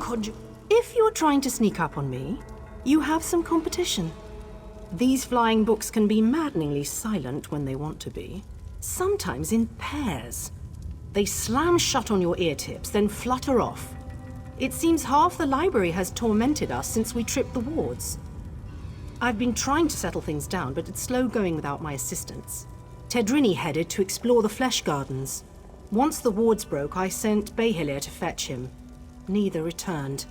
God, if you're trying to sneak up on me, you have some competition. These flying books can be maddeningly silent when they want to be. Sometimes in pairs. They slam shut on your ear tips, then flutter off. It seems half the library has tormented us since we tripped the wards. I've been trying to settle things down, but it's slow going without my assistance. Tedrini headed to explore the flesh gardens. Once the wards broke, I sent Behilir to fetch him. Neither returned.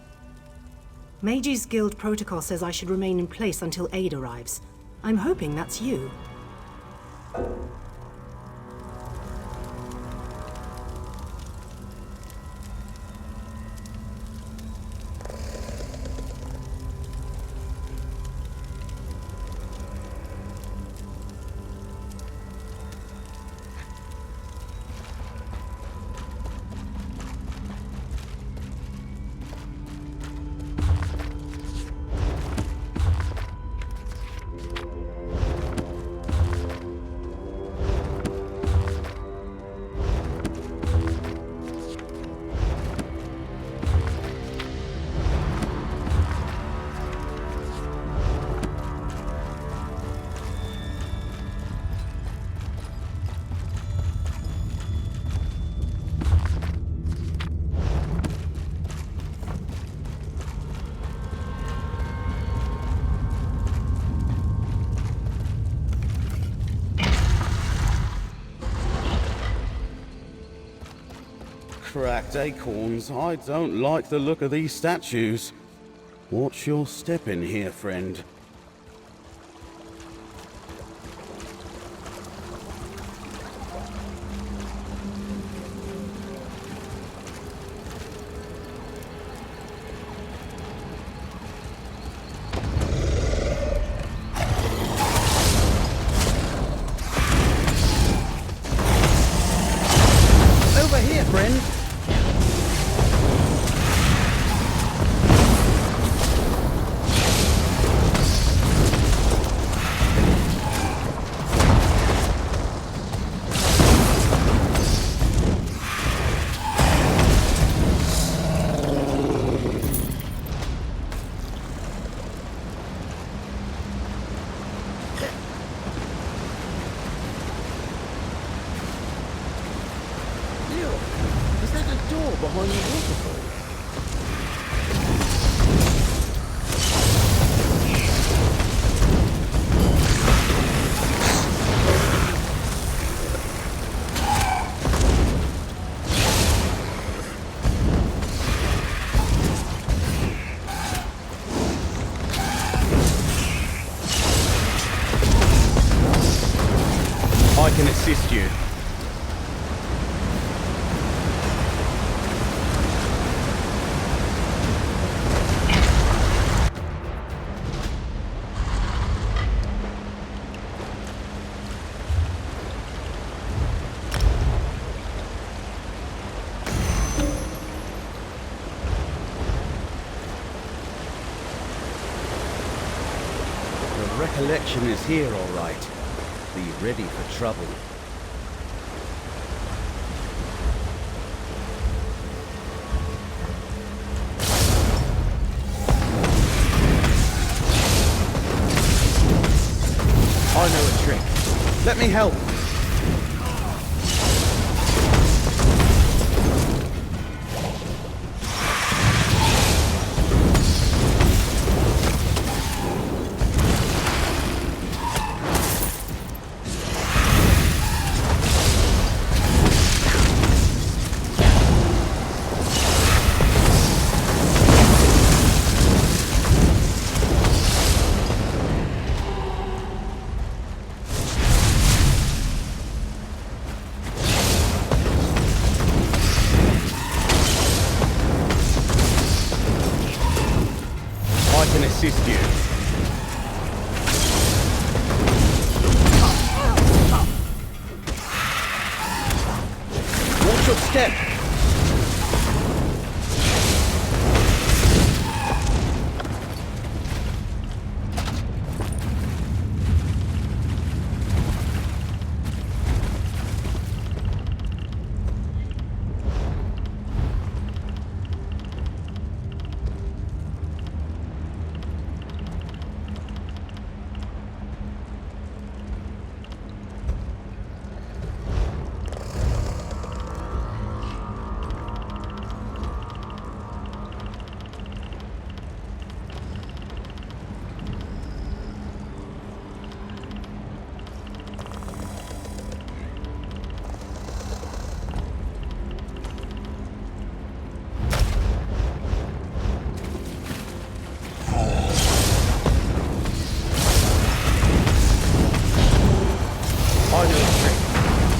Mages Guild protocol says I should remain in place until aid arrives. I'm hoping that's you. Cracked acorns. I don't like the look of these statues. Watch your step in here, friend. Over here, friend. Is that a door behind the waterfall? I can assist you. The recollection is here, all right. Be ready for trouble. I know a trick. Let me help.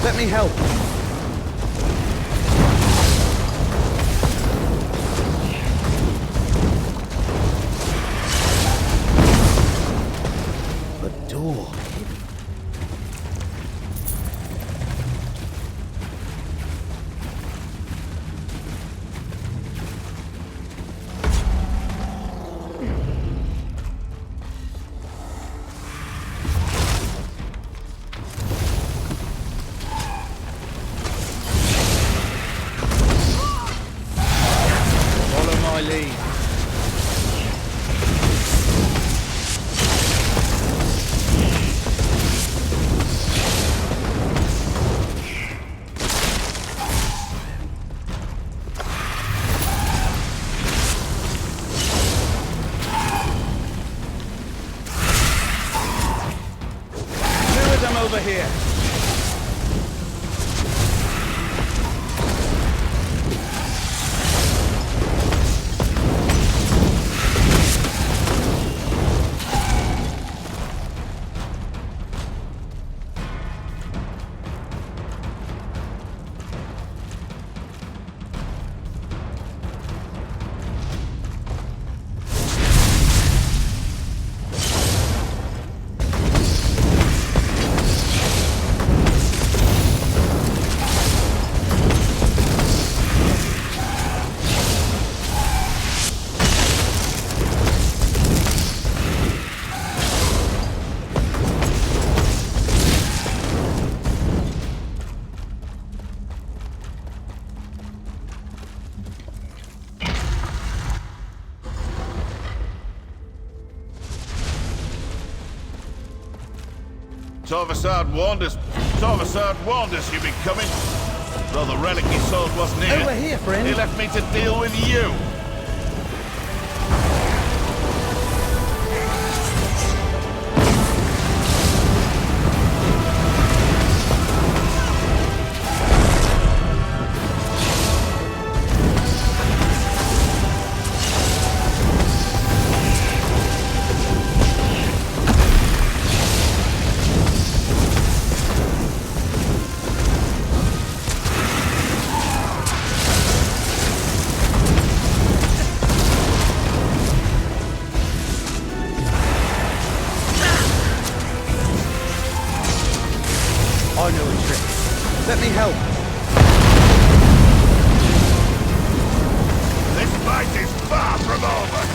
Let me help. The door. Follow my lead. Clear them over here. Tarvassard warned us you'd be coming. Though the relic he sold wasn't here. Over here, friend. He left me to deal with you. I know a trick. Let me help. This fight is far from over.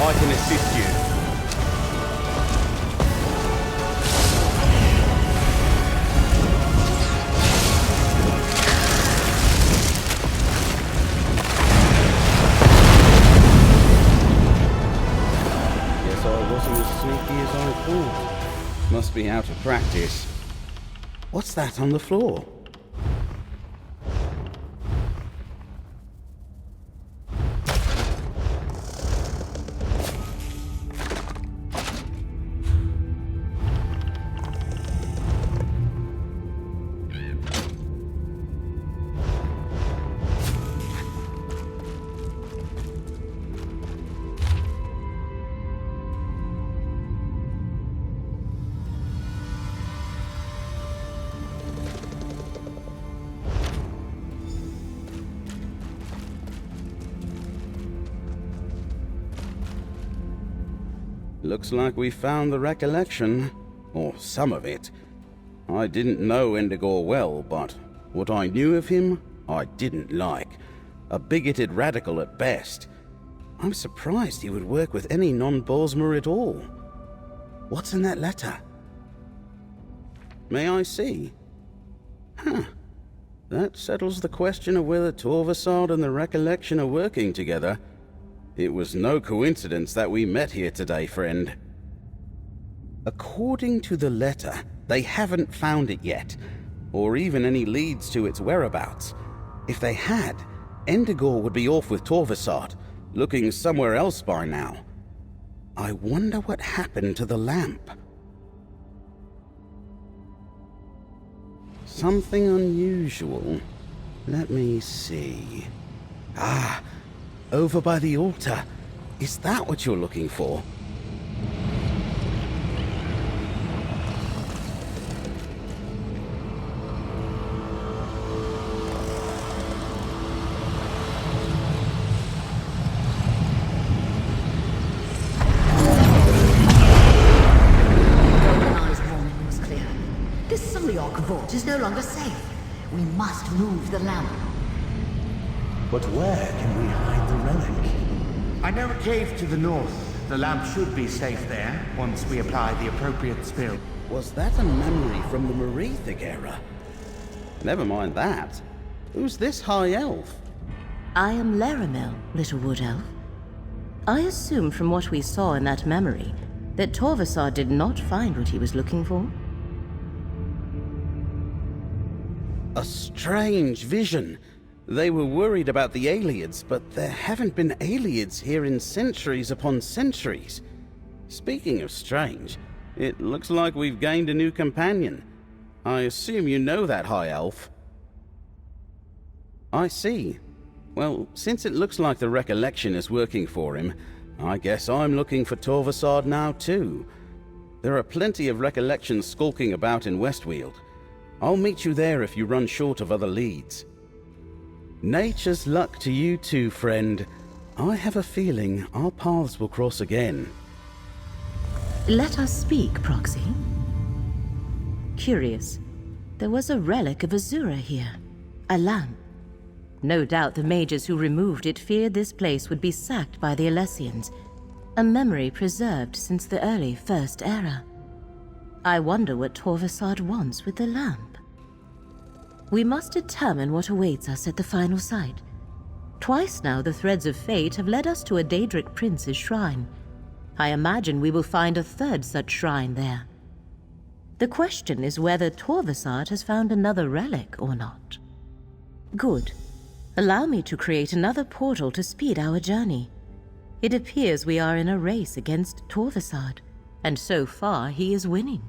I can assist you. Guess I wasn't as sneaky as I thought. Must be out of practice. What's that on the floor? Looks like we found the recollection, or some of it. I didn't know Endigor well, but what I knew of him, I didn't like. A bigoted radical at best. I'm surprised he would work with any non-Bosmer at all. What's in that letter? May I see? Huh. That settles the question of whether Torvasad and the Recollection are working together. It was no coincidence that we met here today, friend. According to the letter, they haven't found it yet, or even any leads to its whereabouts. If they had, Endigor would be off with Torvasad, looking somewhere else by now. I wonder what happened to the lamp. Something unusual. Let me see. Ah, over by the altar. Is that what you're looking for? Vault is no longer safe. We must move the lamp. But where can we hide the relic? I know a cave to the north. The lamp should be safe there, once we apply the appropriate spell. Was that a memory from the Merethic era? Never mind that. Who's this high elf? I am Laramel, little wood elf. I assume from what we saw in that memory that Torvasad did not find what he was looking for. A strange vision. They were worried about the Aelids, but there haven't been Aelids here in centuries upon centuries. Speaking of strange, it looks like we've gained a new companion. I assume you know that high elf. I see. Well, since it looks like the Recollection is working for him, I guess I'm looking for Torvasad now too. There are plenty of Recollections skulking about in Westweald. I'll meet you there if you run short of other leads. Nature's luck to you too, friend. I have a feeling our paths will cross again. Let us speak, Proxy. Curious. There was a relic of Azura here. A lamp. No doubt the mages who removed it feared this place would be sacked by the Alessians. A memory preserved since the early First Era. I wonder what Torvasad wants with the lamp. We must determine what awaits us at the final site. Twice now the threads of fate have led us to a Daedric prince's shrine. I imagine we will find a third such shrine there. The question is whether Torvasad has found another relic or not. Good. Allow me to create another portal to speed our journey. It appears we are in a race against Torvasad, and so far he is winning.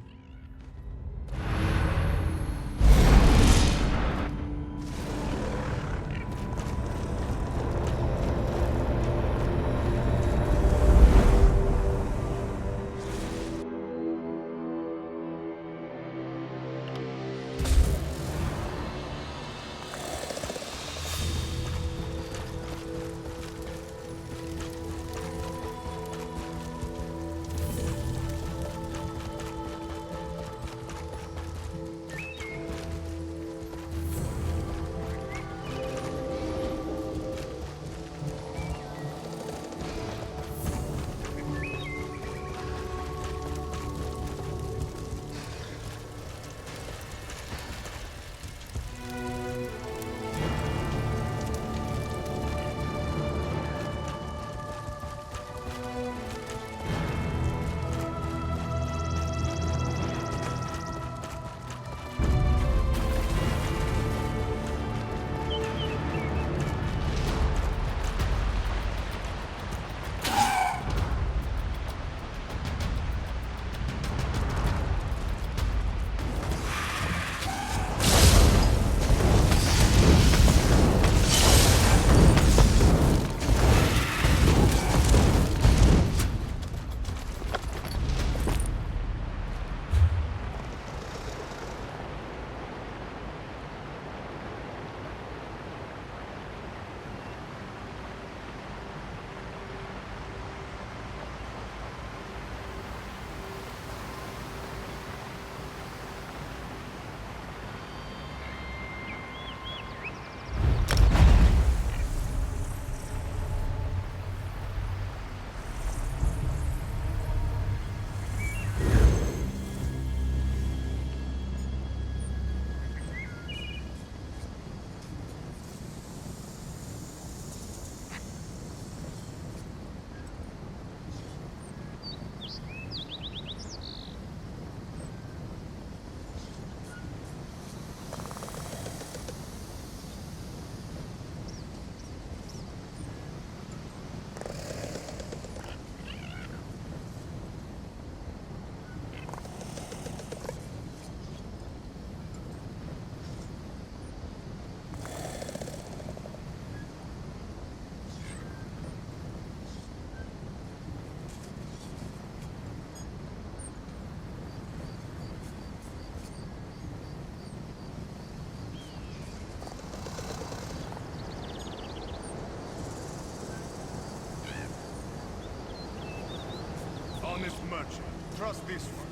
honest merchant. Trust this one.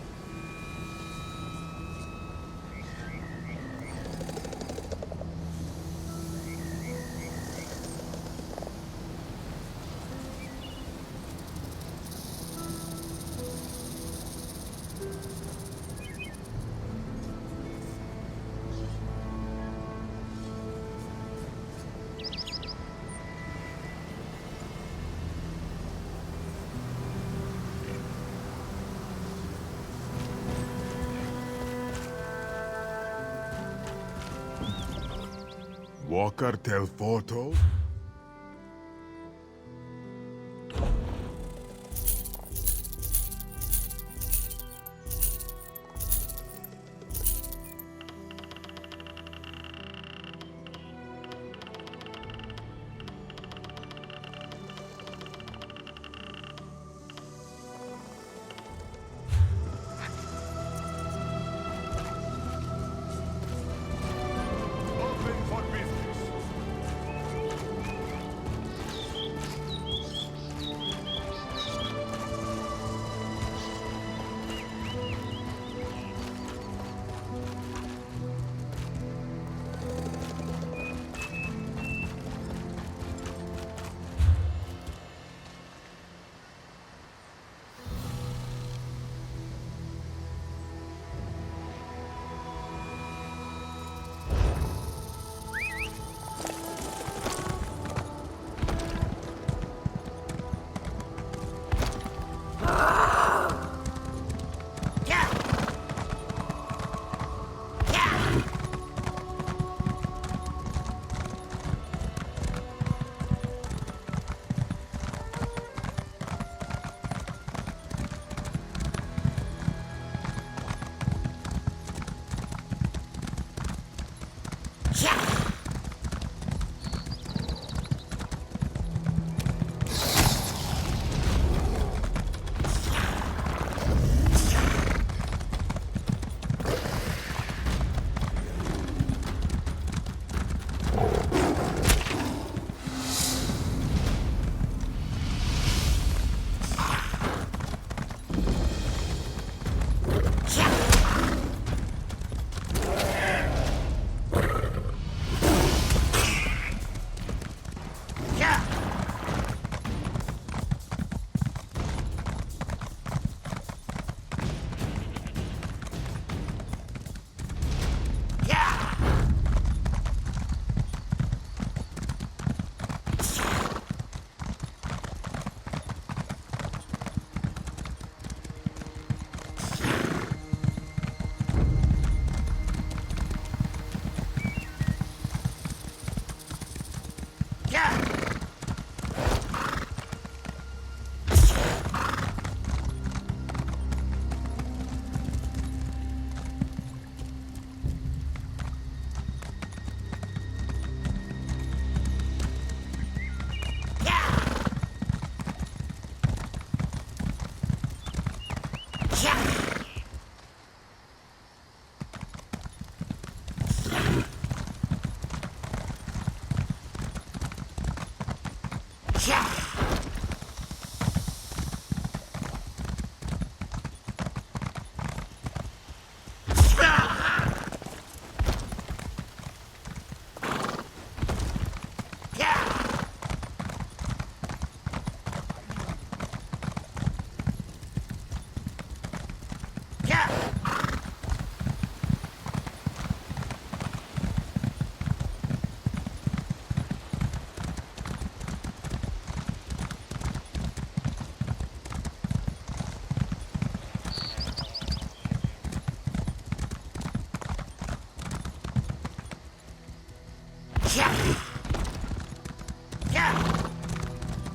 Walker tel photo? Open for business.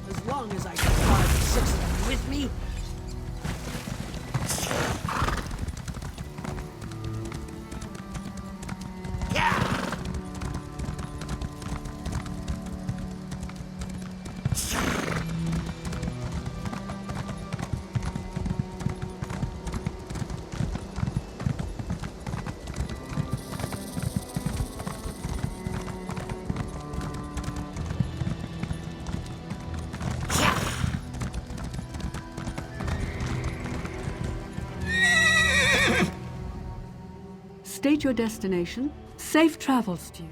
As long as I can 5 or 6 of them with me. state your destination. Safe travels to you.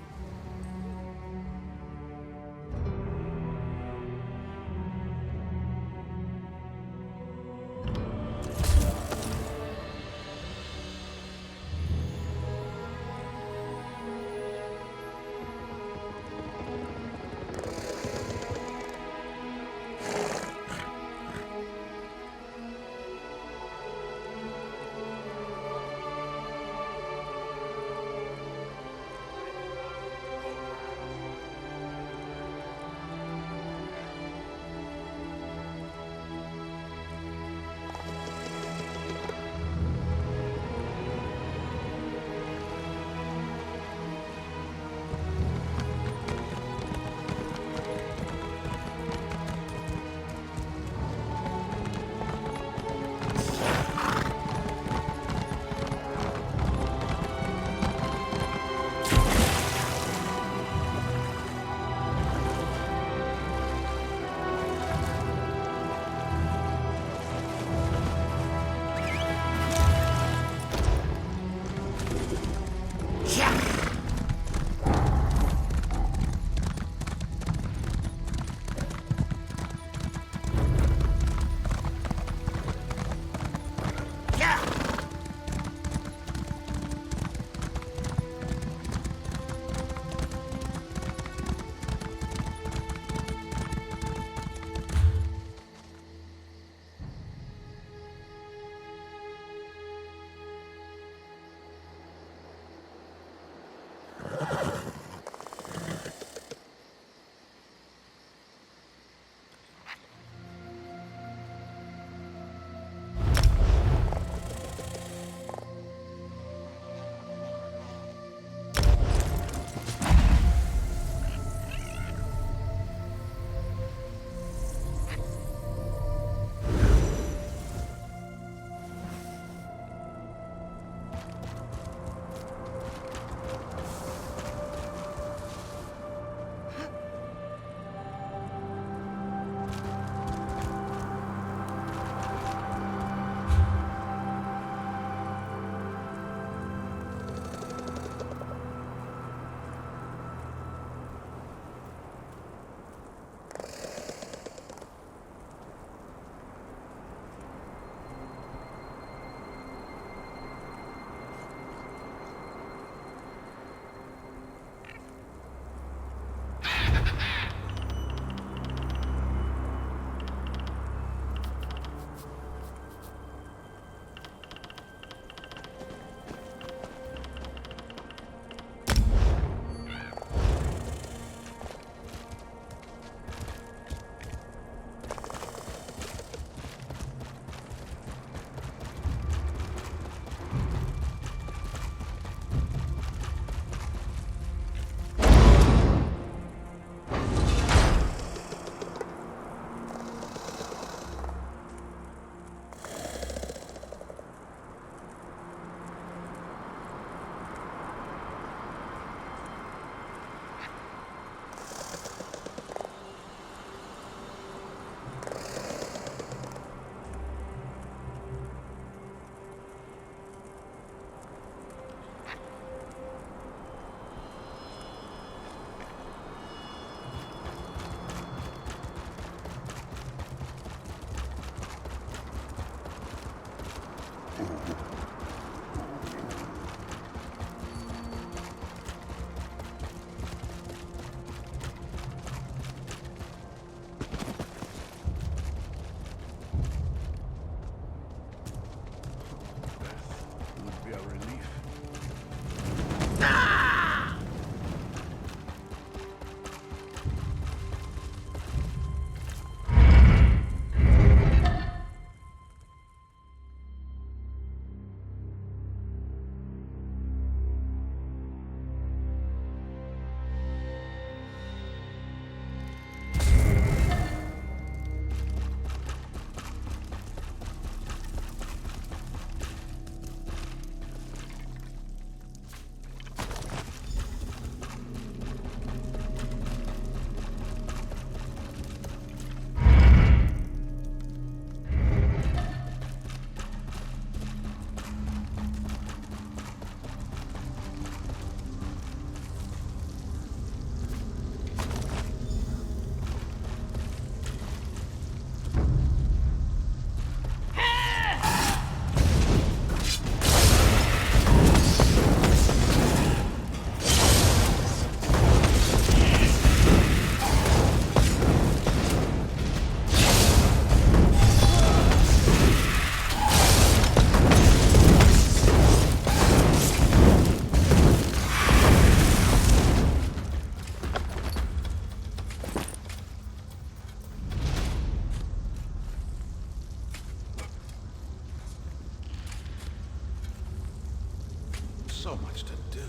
so much to do.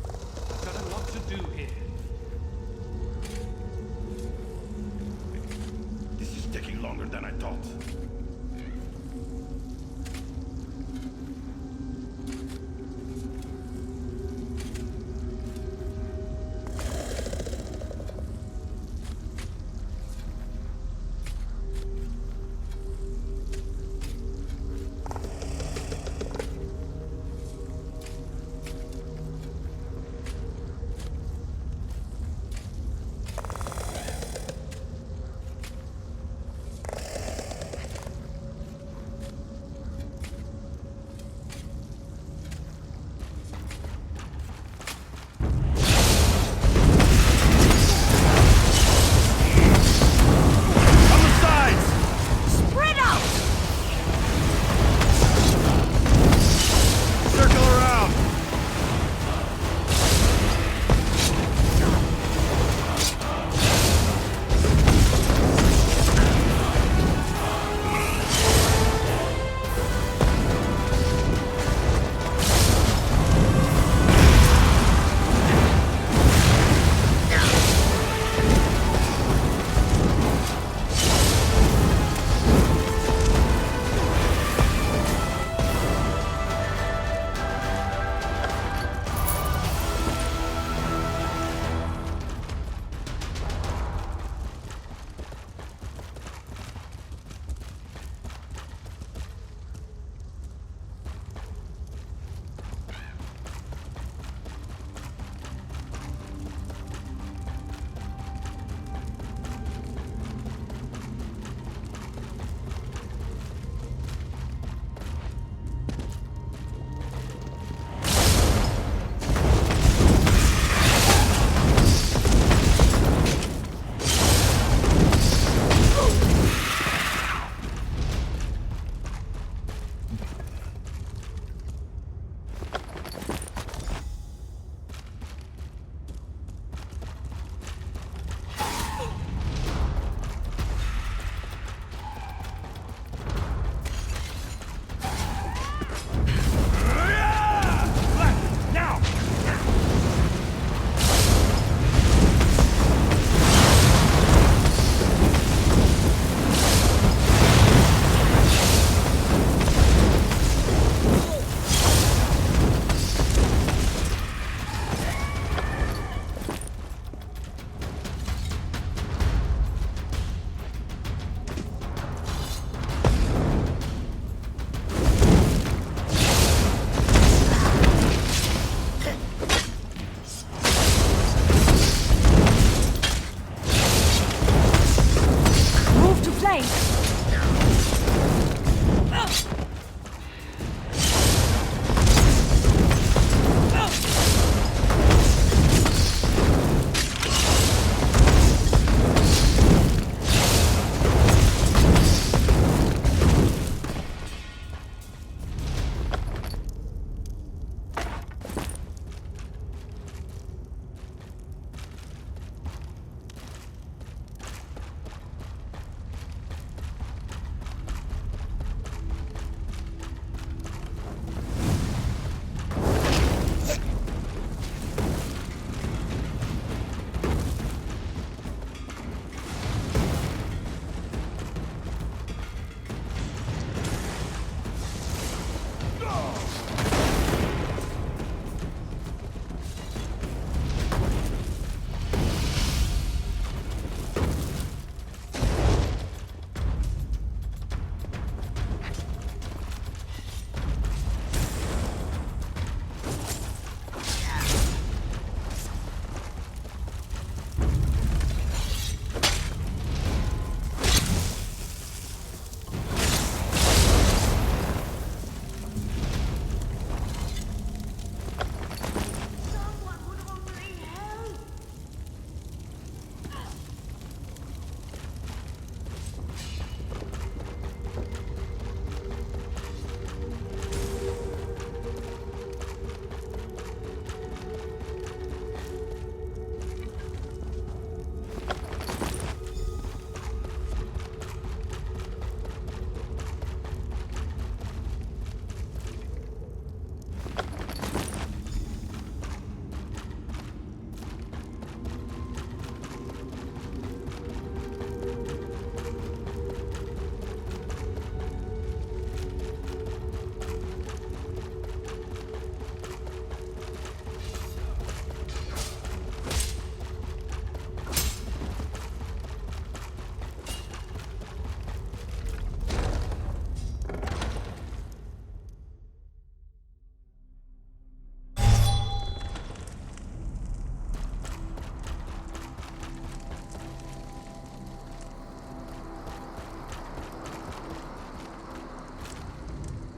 I've got a lot to do here. This is taking longer than I thought.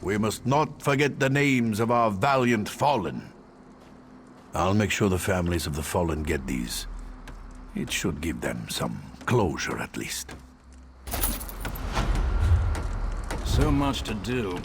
We must not forget the names of our valiant fallen. I'll make sure the families of the fallen get these. It should give them some closure, at least. So much to do.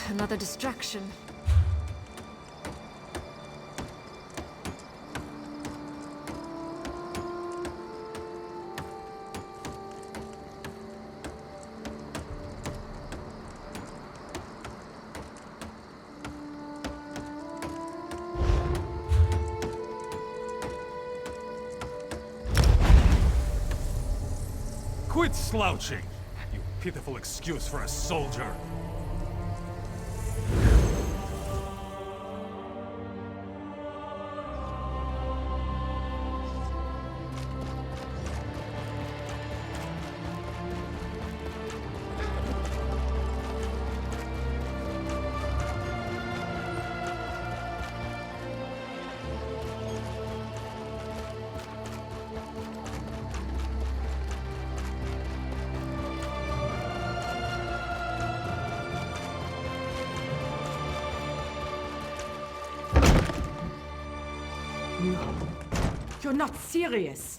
Another distraction. Quit slouching, you pitiful excuse for a soldier. You're not serious.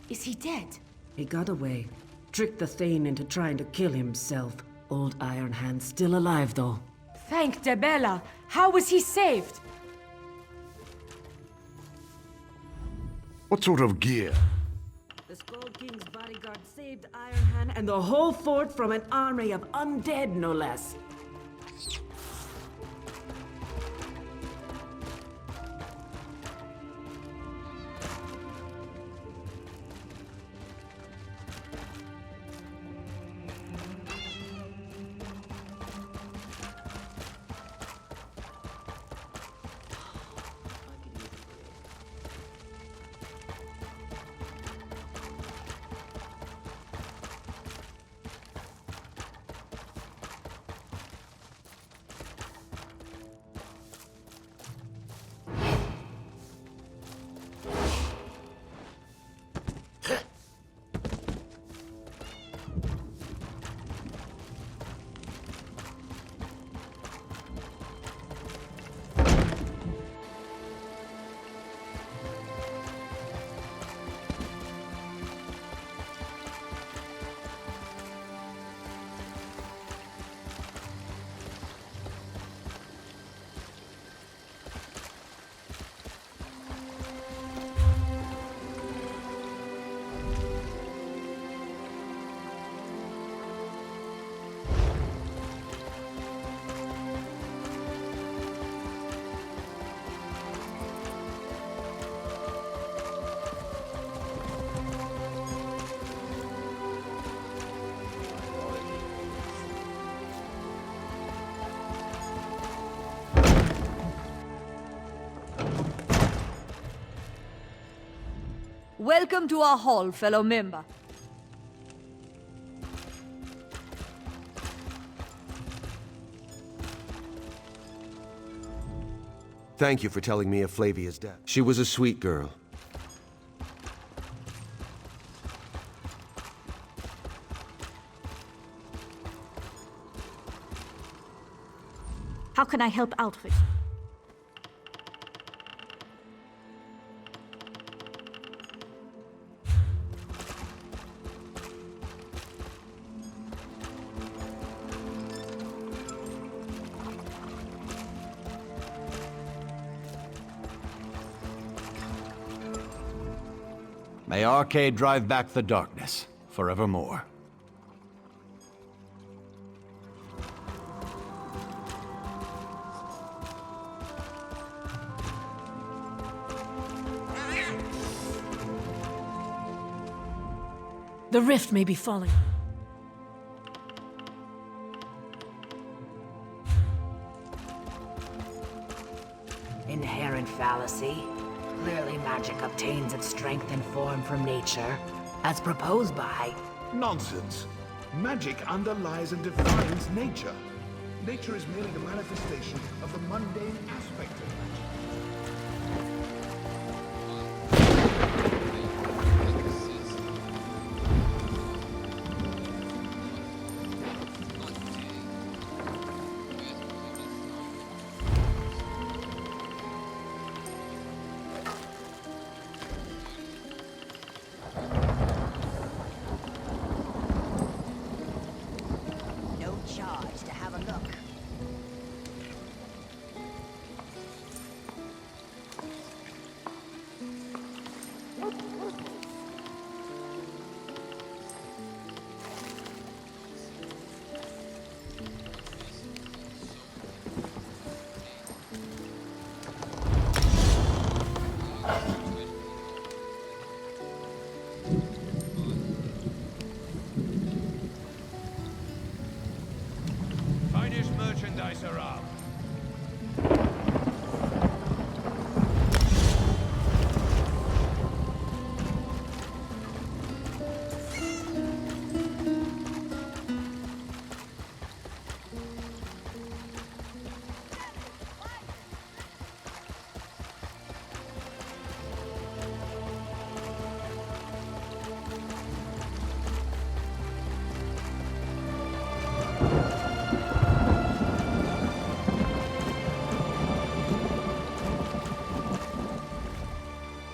Is he dead? He got away. Tricked the Thane into trying to kill himself. Old Iron Hand's still alive, though. Thank Debella. How was he saved? What sort of gear? The Skull King's bodyguard saved Iron Hand and the whole fort from an army of undead, no less. Welcome to our hall, fellow member. Thank you for telling me of Flavia's death. She was a sweet girl. How can I help out with? May Arcade drive back the darkness, forevermore. The rift may be falling. Inherent fallacy. Clearly magic obtains its strength and form from nature, as proposed by... Nonsense. Magic underlies and defines nature. Nature is merely the manifestation of the mundane aspect of magic. No charge to have a look. Finest merchandise around.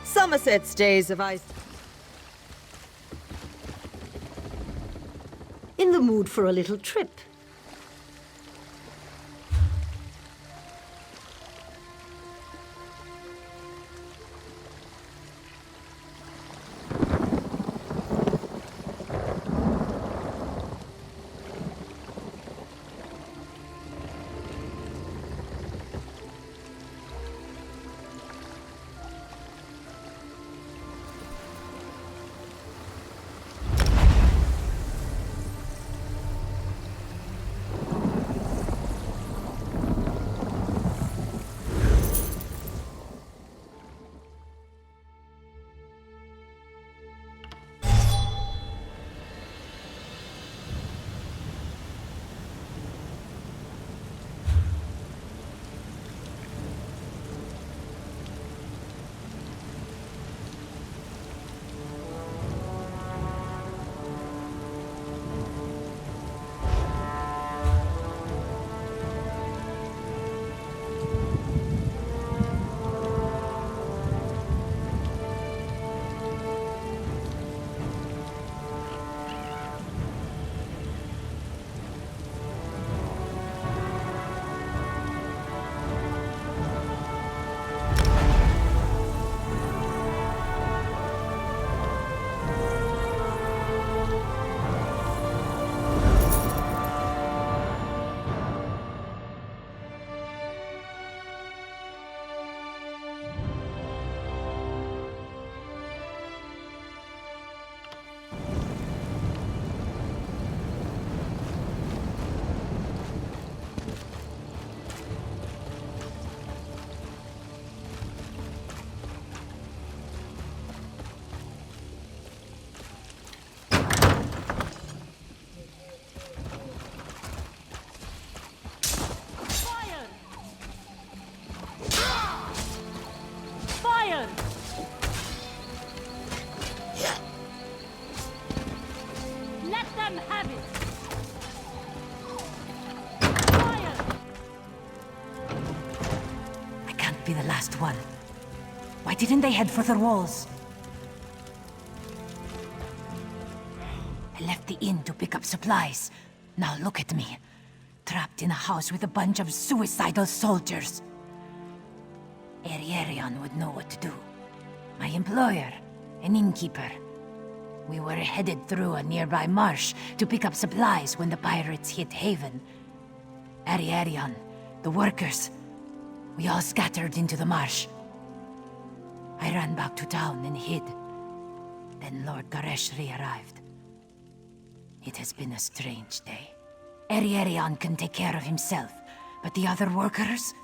Somerset's days of ice. In the mood for a little trip. last one. Why didn't they head for the walls? I left the inn to pick up supplies. Now look at me. Trapped in a house with a bunch of suicidal soldiers. Ariarion would know what to do. My employer, an innkeeper. We were headed through a nearby marsh to pick up supplies when the pirates hit Haven. Ariarion, the workers, we all scattered into the marsh. I ran back to town and hid. Then Lord Gareshri arrived. It has been a strange day. Ariarion can take care of himself, but the other workers?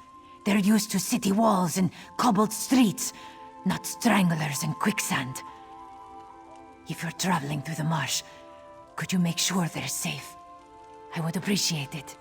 They're used to city walls and cobbled streets, not stranglers and quicksand. If you're traveling through the marsh, could you make sure they're safe? I would appreciate it.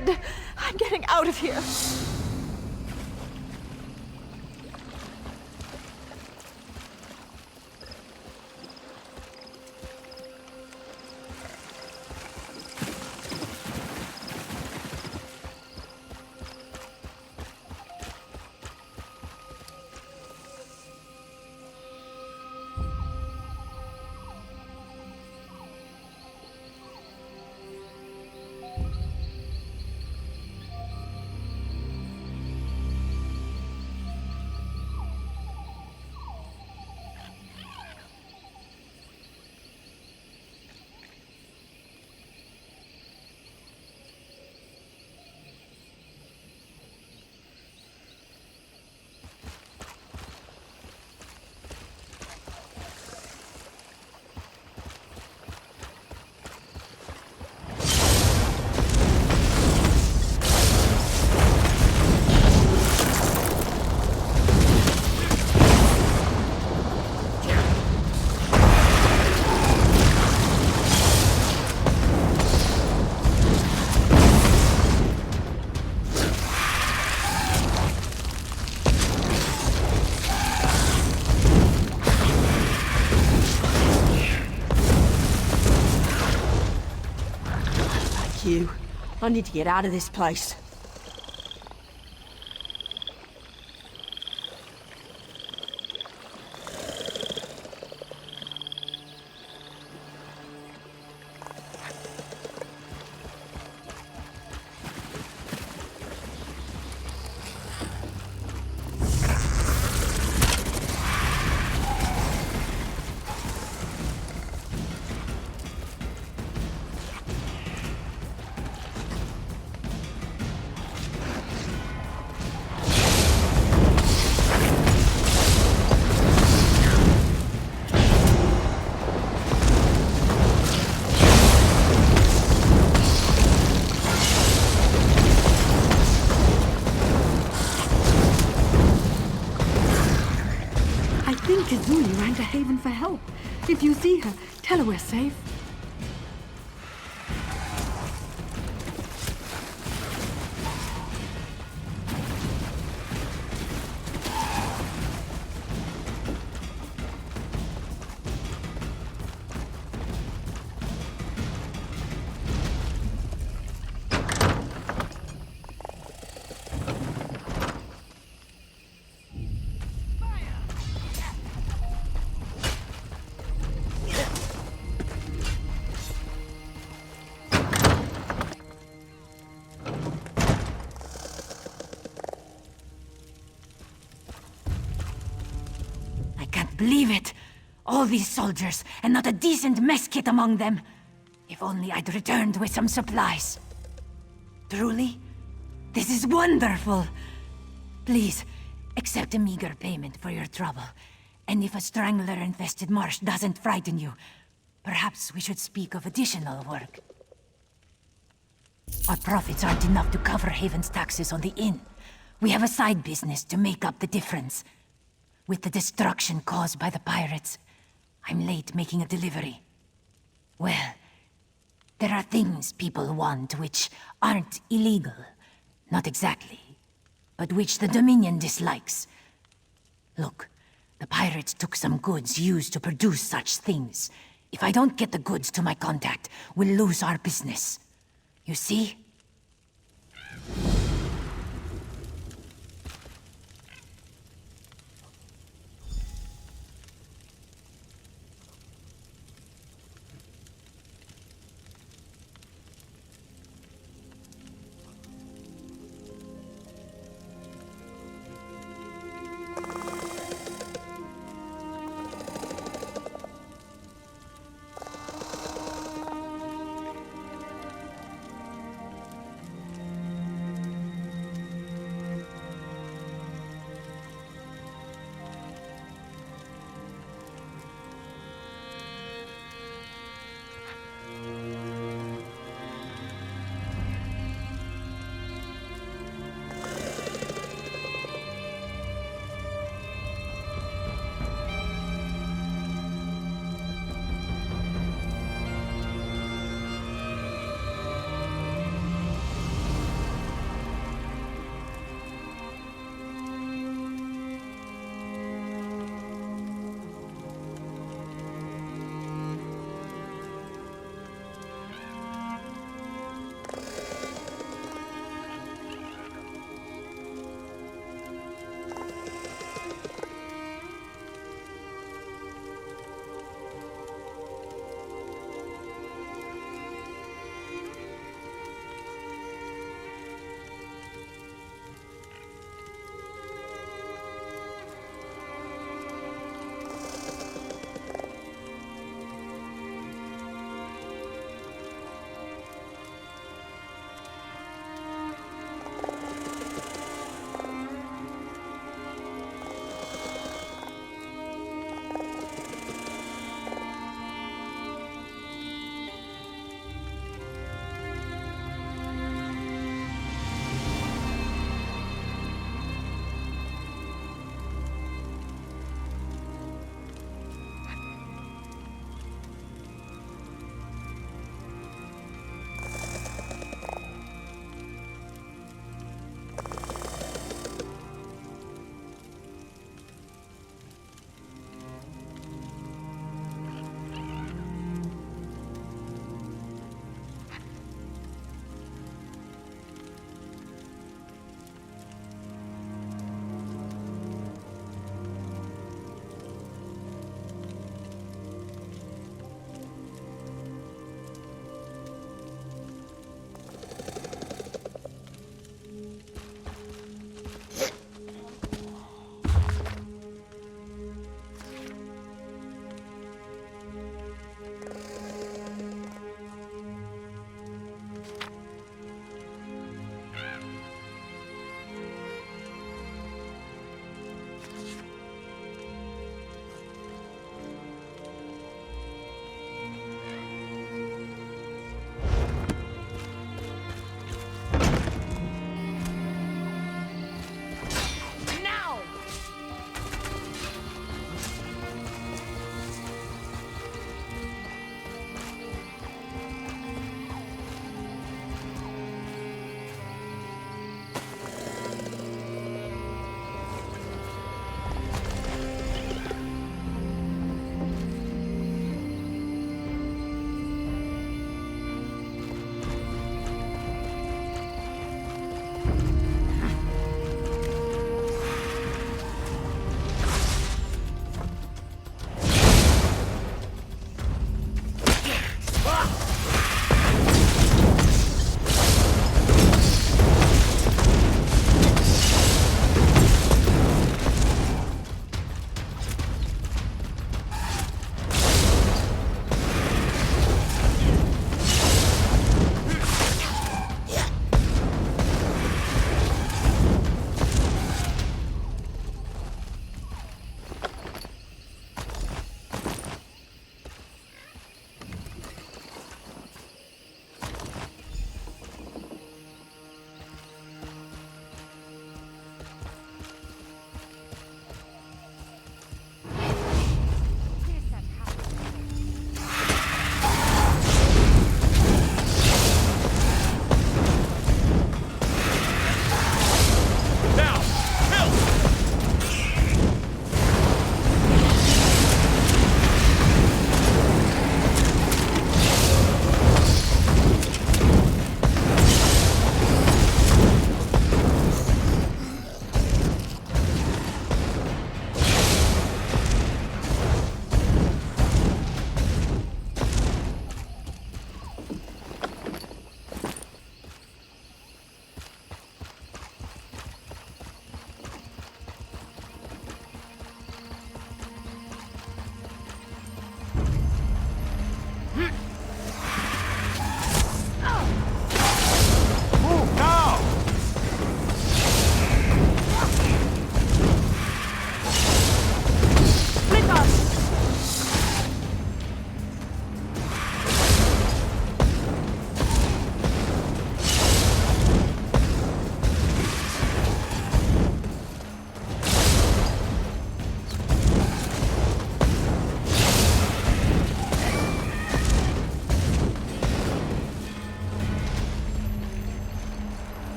dead. I'm getting out of here. I need to get out of this place. Kazumi ran to Haven for help. If you see her, tell her we're safe. Believe it! All these soldiers, and not a decent mess kit among them. If only I'd returned with some supplies. Truly, this is wonderful! Please, accept a meager payment for your trouble. And if a strangler-infested marsh doesn't frighten you, perhaps we should speak of additional work. Our profits aren't enough to cover Haven's taxes on the inn. We have a side business to make up the difference. With the destruction caused by the pirates, I'm late making a delivery. Well, there are things people want which aren't illegal. Not exactly. But which the Dominion dislikes. Look, the pirates took some goods used to produce such things. If I don't get the goods to my contact, we'll lose our business. You see?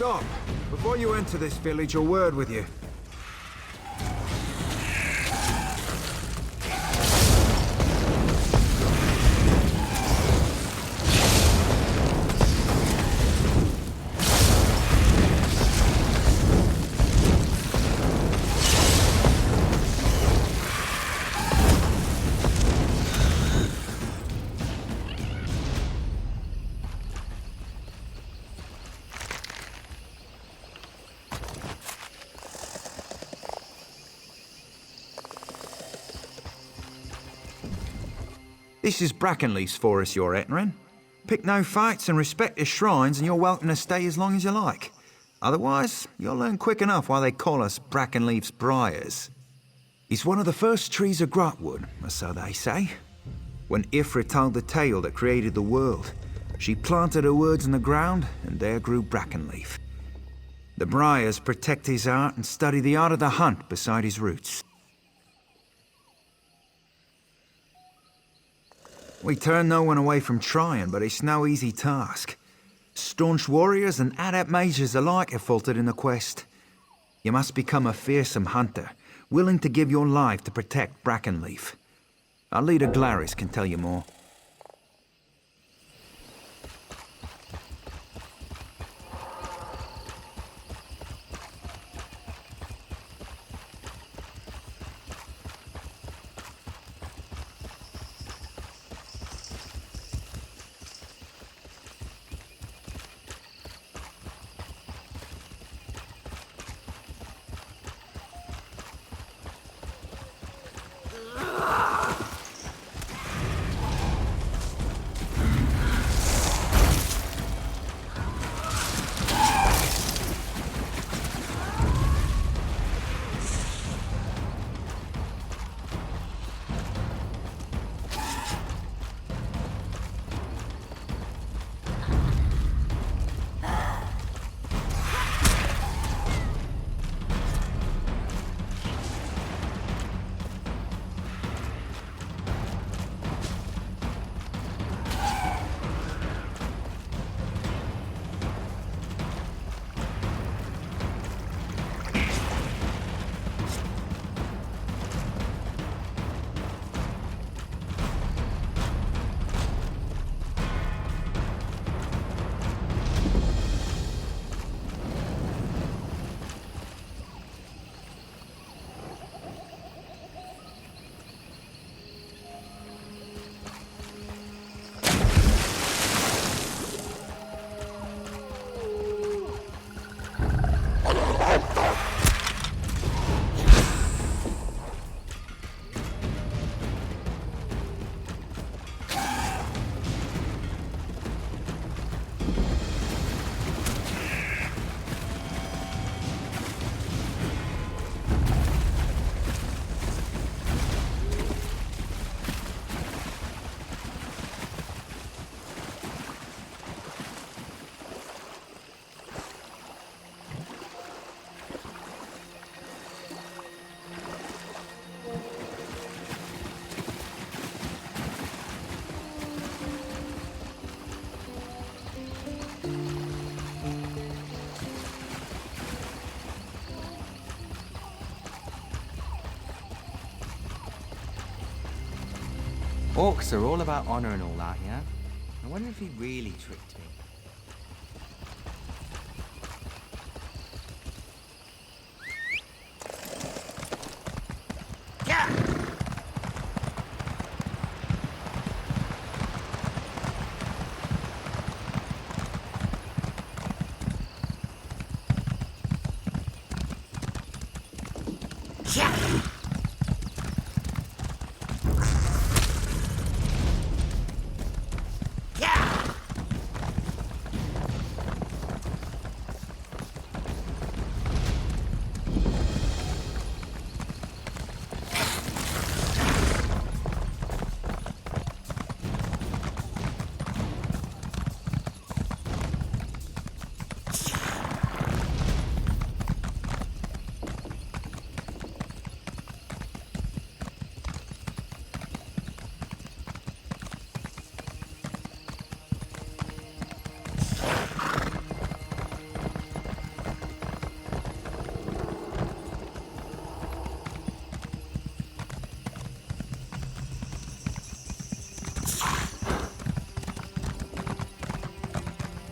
Stop! Before you enter this village, a word with you. This is Brackenleaf's forest you're entering. Pick no fights and respect his shrines and you're welcome to stay as long as you like. Otherwise, you'll learn quick enough why they call us Brackenleaf's Briars. He's one of the first trees of Grotwood, or so they say. When Ifrit told the tale that created the world, she planted her words in the ground and there grew Brackenleaf. The Briars protect his art and study the art of the hunt beside his roots. We turn no one away from trying, but it's no easy task. Staunch warriors and adept mages alike have faltered in the quest. You must become a fearsome hunter, willing to give your life to protect Brackenleaf. Our leader Glaris can tell you more. Orcs are all about honor and all that, yeah? I wonder if he really tricked me.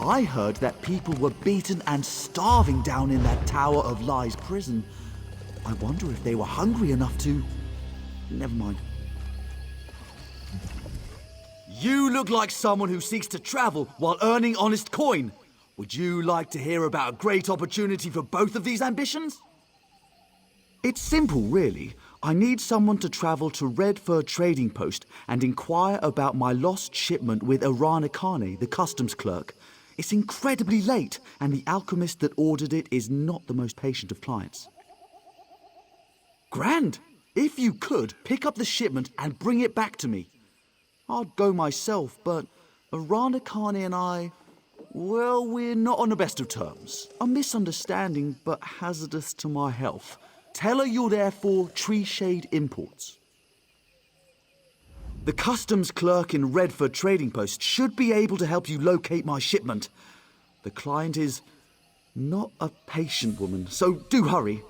I heard that people were beaten and starving down in that Tower of Lies prison. I wonder if they were hungry enough to... Never mind. You look like someone who seeks to travel while earning honest coin. Would you like to hear about a great opportunity for both of these ambitions? It's simple, really. I need someone to travel to Redford Trading Post and inquire about my lost shipment with Arana Kane, the customs clerk. It's incredibly late, and the alchemist that ordered it is not the most patient of clients. Grand! If you could, pick up the shipment and bring it back to me. I'd go myself, but Arana Kane and I... Well, we're not on the best of terms. A misunderstanding, but hazardous to my health. Tell her you're there for Tree Shade Imports. The customs clerk in Redford Trading Post should be able to help you locate my shipment. The client is not a patient woman, so do hurry.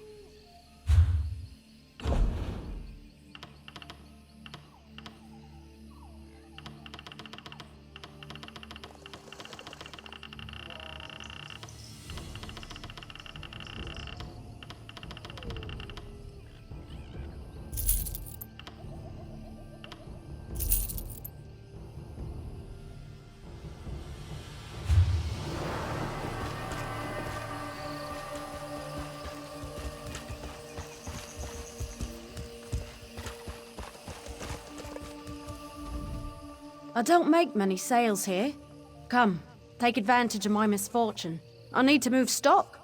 I don't make many sales here. Come, take advantage of my misfortune. I need to move stock.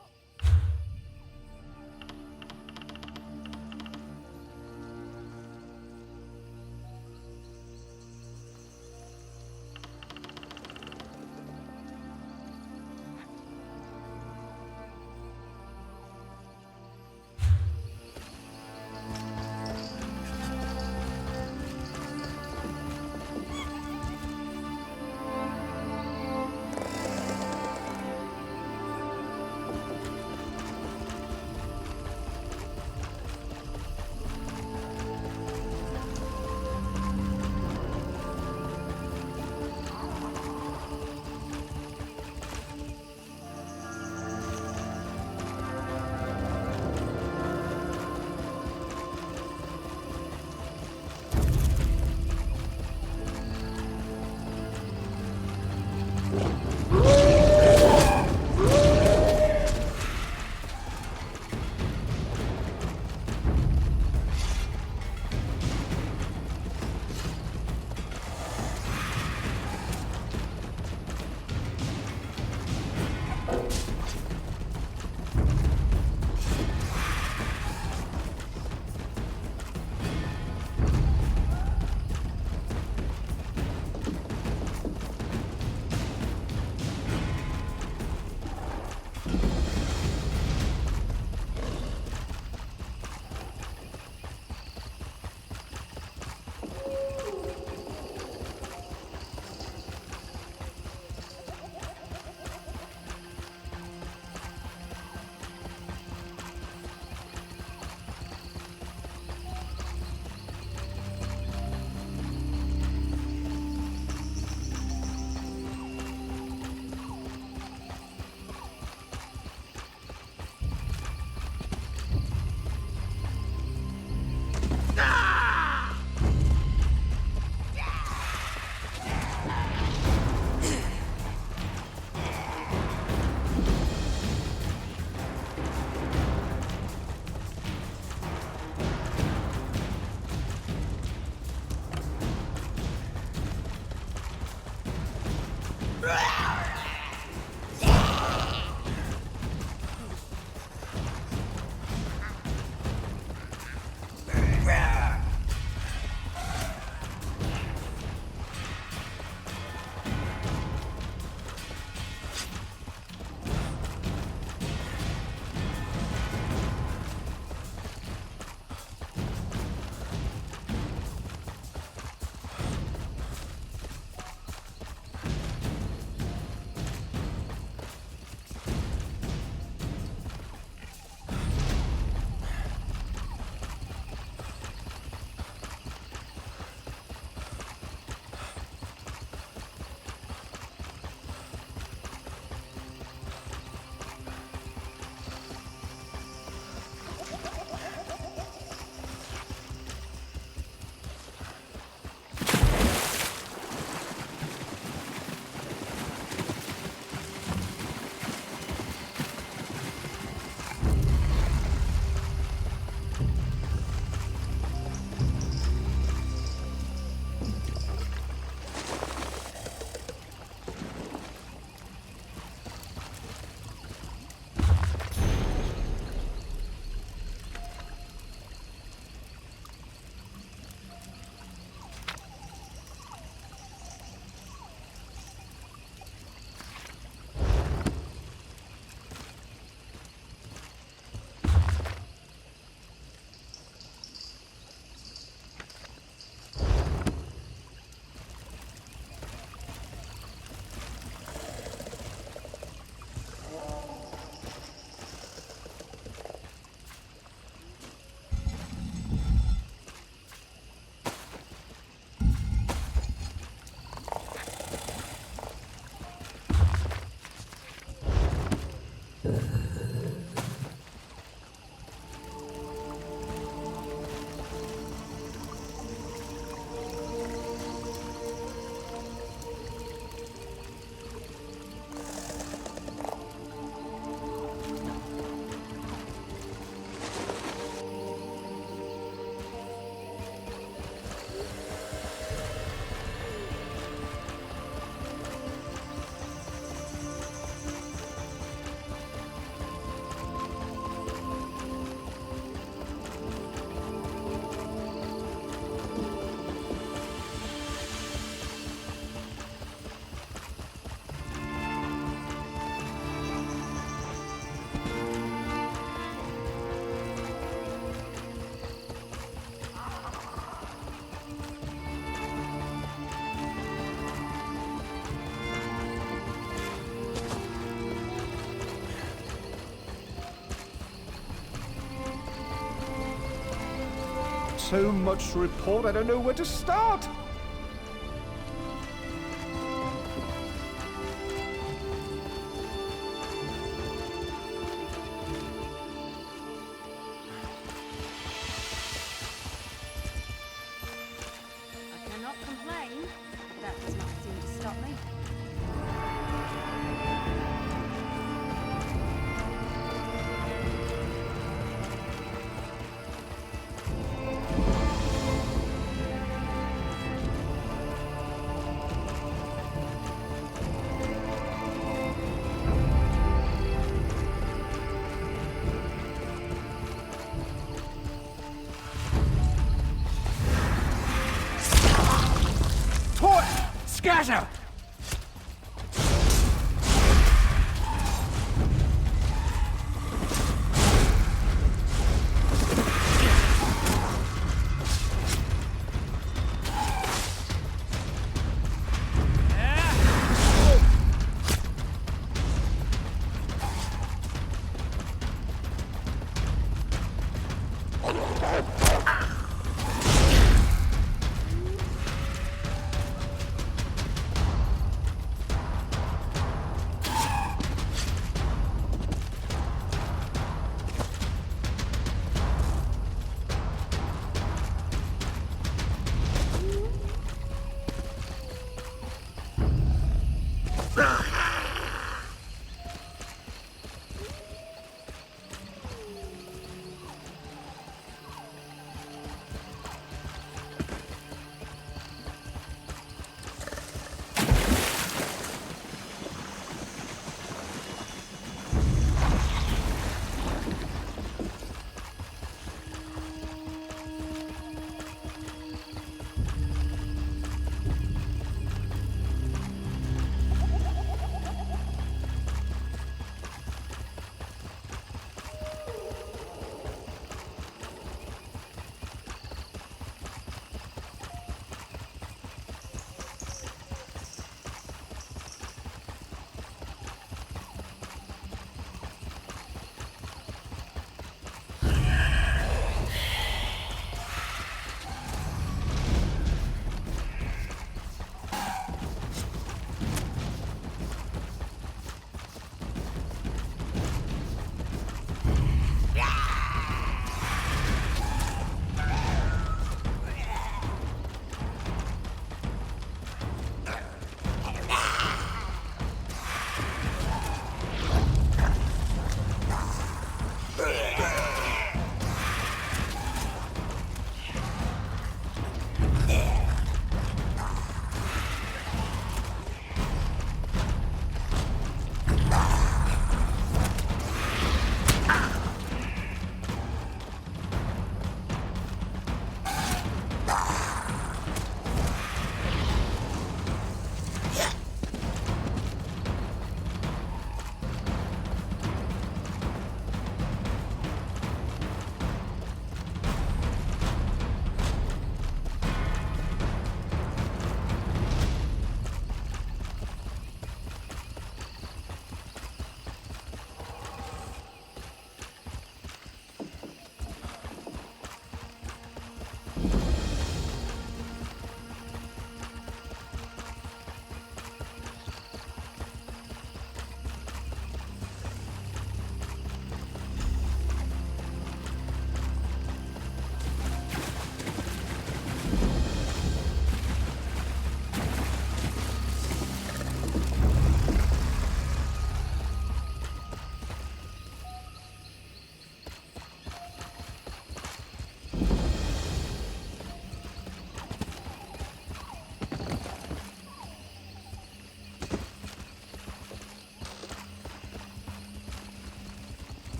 so much to report, I don't know where to start. I cannot complain. That does not seem to stop me. Scatter!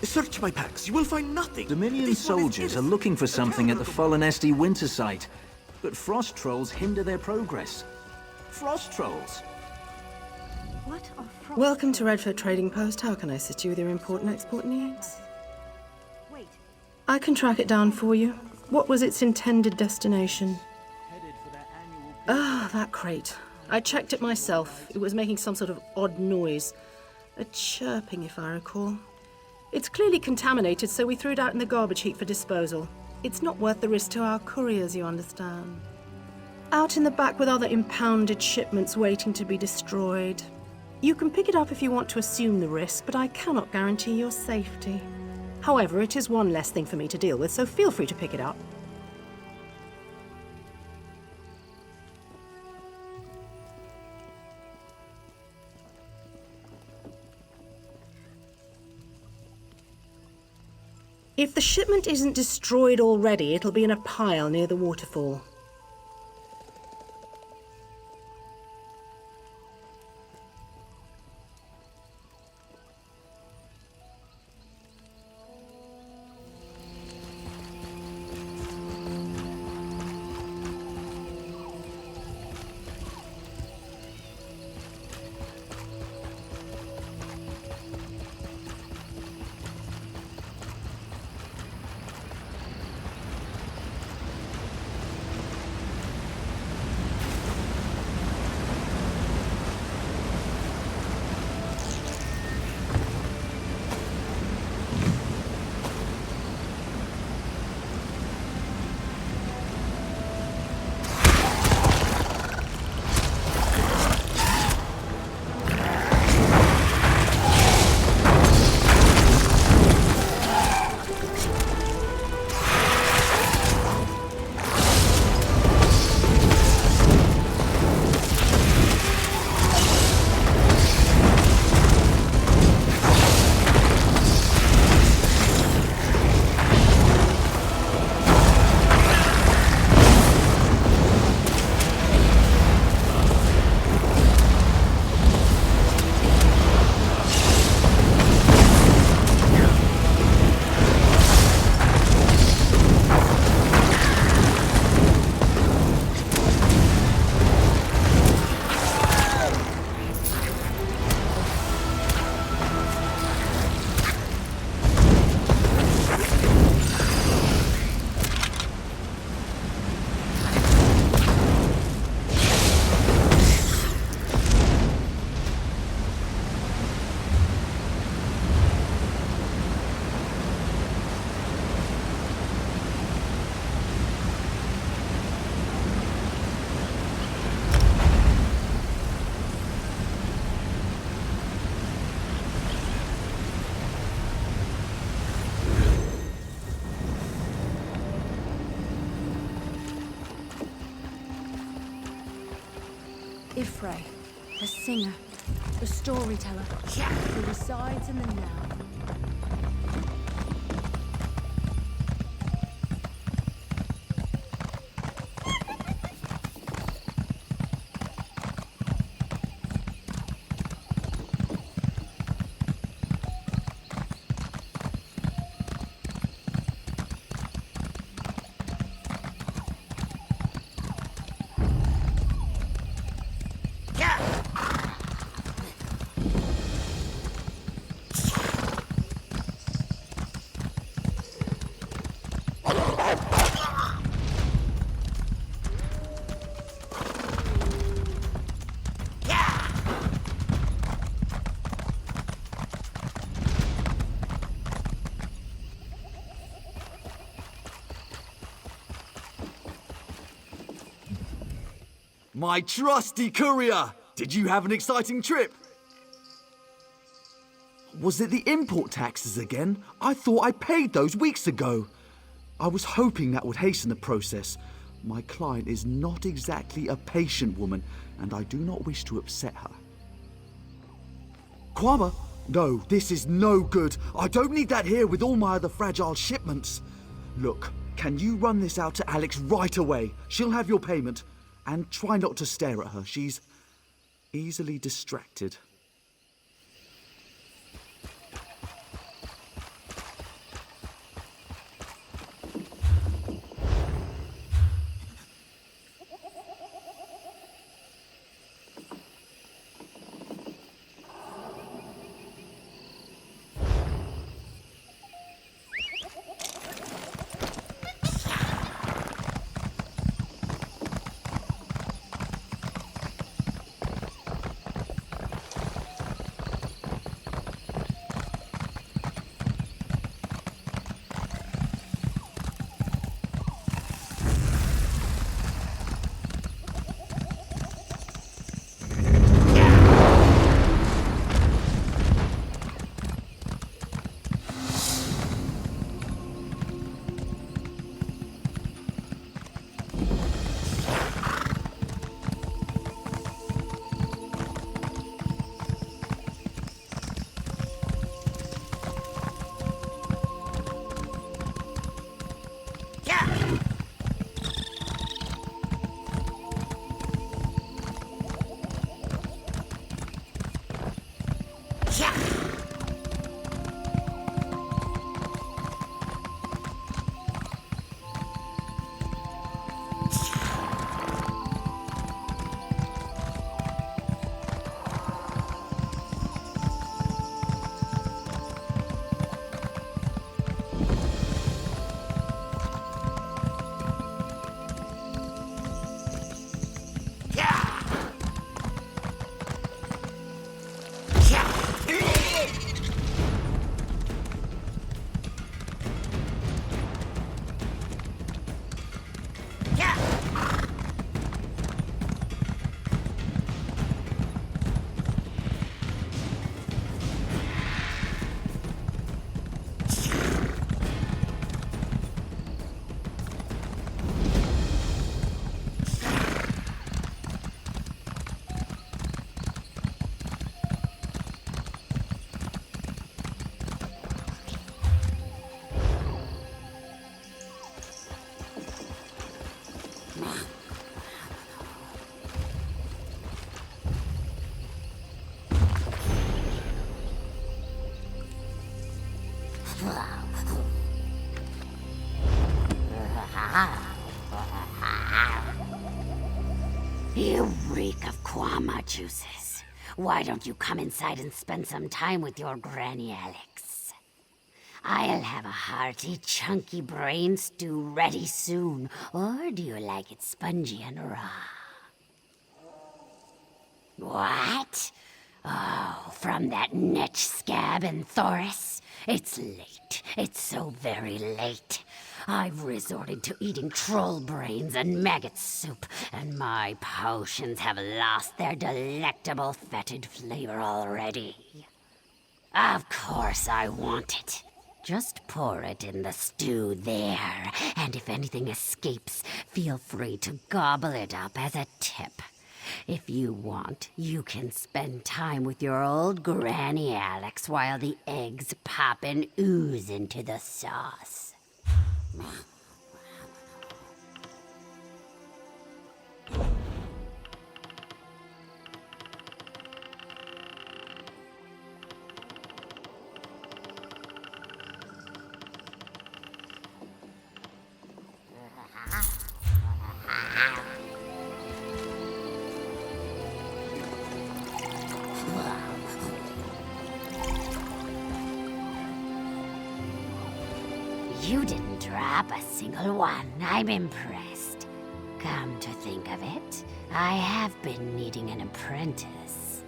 Search my packs. You will find nothing. Dominion soldiers are looking for something at the fallen Esti winter site, but frost trolls hinder their progress. Frost trolls? What are frost Welcome to Redford Trading Post. How can I assist you with your import and export needs? Wait. I can track it down for you. What was its intended destination? Ah, that crate. I checked it myself. It was making some sort of odd noise. A chirping, if I recall. It's clearly contaminated, so we threw it out in the garbage heap for disposal. It's not worth the risk to our couriers, you understand. Out in the back with other impounded shipments waiting to be destroyed. You can pick it up if you want to assume the risk, but I cannot guarantee your safety. However, it is one less thing for me to deal with, so feel free to pick it up. If the shipment isn't destroyed already, it'll be in a pile near the waterfall. Ifray, the singer, the storyteller, who resides in the now. My trusty courier! Did you have an exciting trip? Was it the import taxes again? I thought I paid those weeks ago. I was hoping that would hasten the process. My client is not exactly a patient woman, and I do not wish to upset her. Kwama? No, this is no good. I don't need that here with all my other fragile shipments. Look, can you run this out to Alex right away? She'll have your payment. And try not to stare at her. She's easily distracted. You reek of Kwama juices. Why don't you come inside and spend some time with your Granny Alex? I'll have a hearty, chunky brain stew ready soon. Or do you like it spongy and raw? What? Oh, from that netch scab in Thoris? It's late. It's so very late. I've resorted to eating troll brains and maggot soup, and my potions have lost their delectable fetid flavor already. Of course I want it. Just pour it in the stew there, and if anything escapes, feel free to gobble it up as a tip. If you want, you can spend time with your old Granny Alex while the eggs pop and ooze into the sauce. You didn't drop a single one. I'm impressed. Come to think of it, I have been needing an apprentice.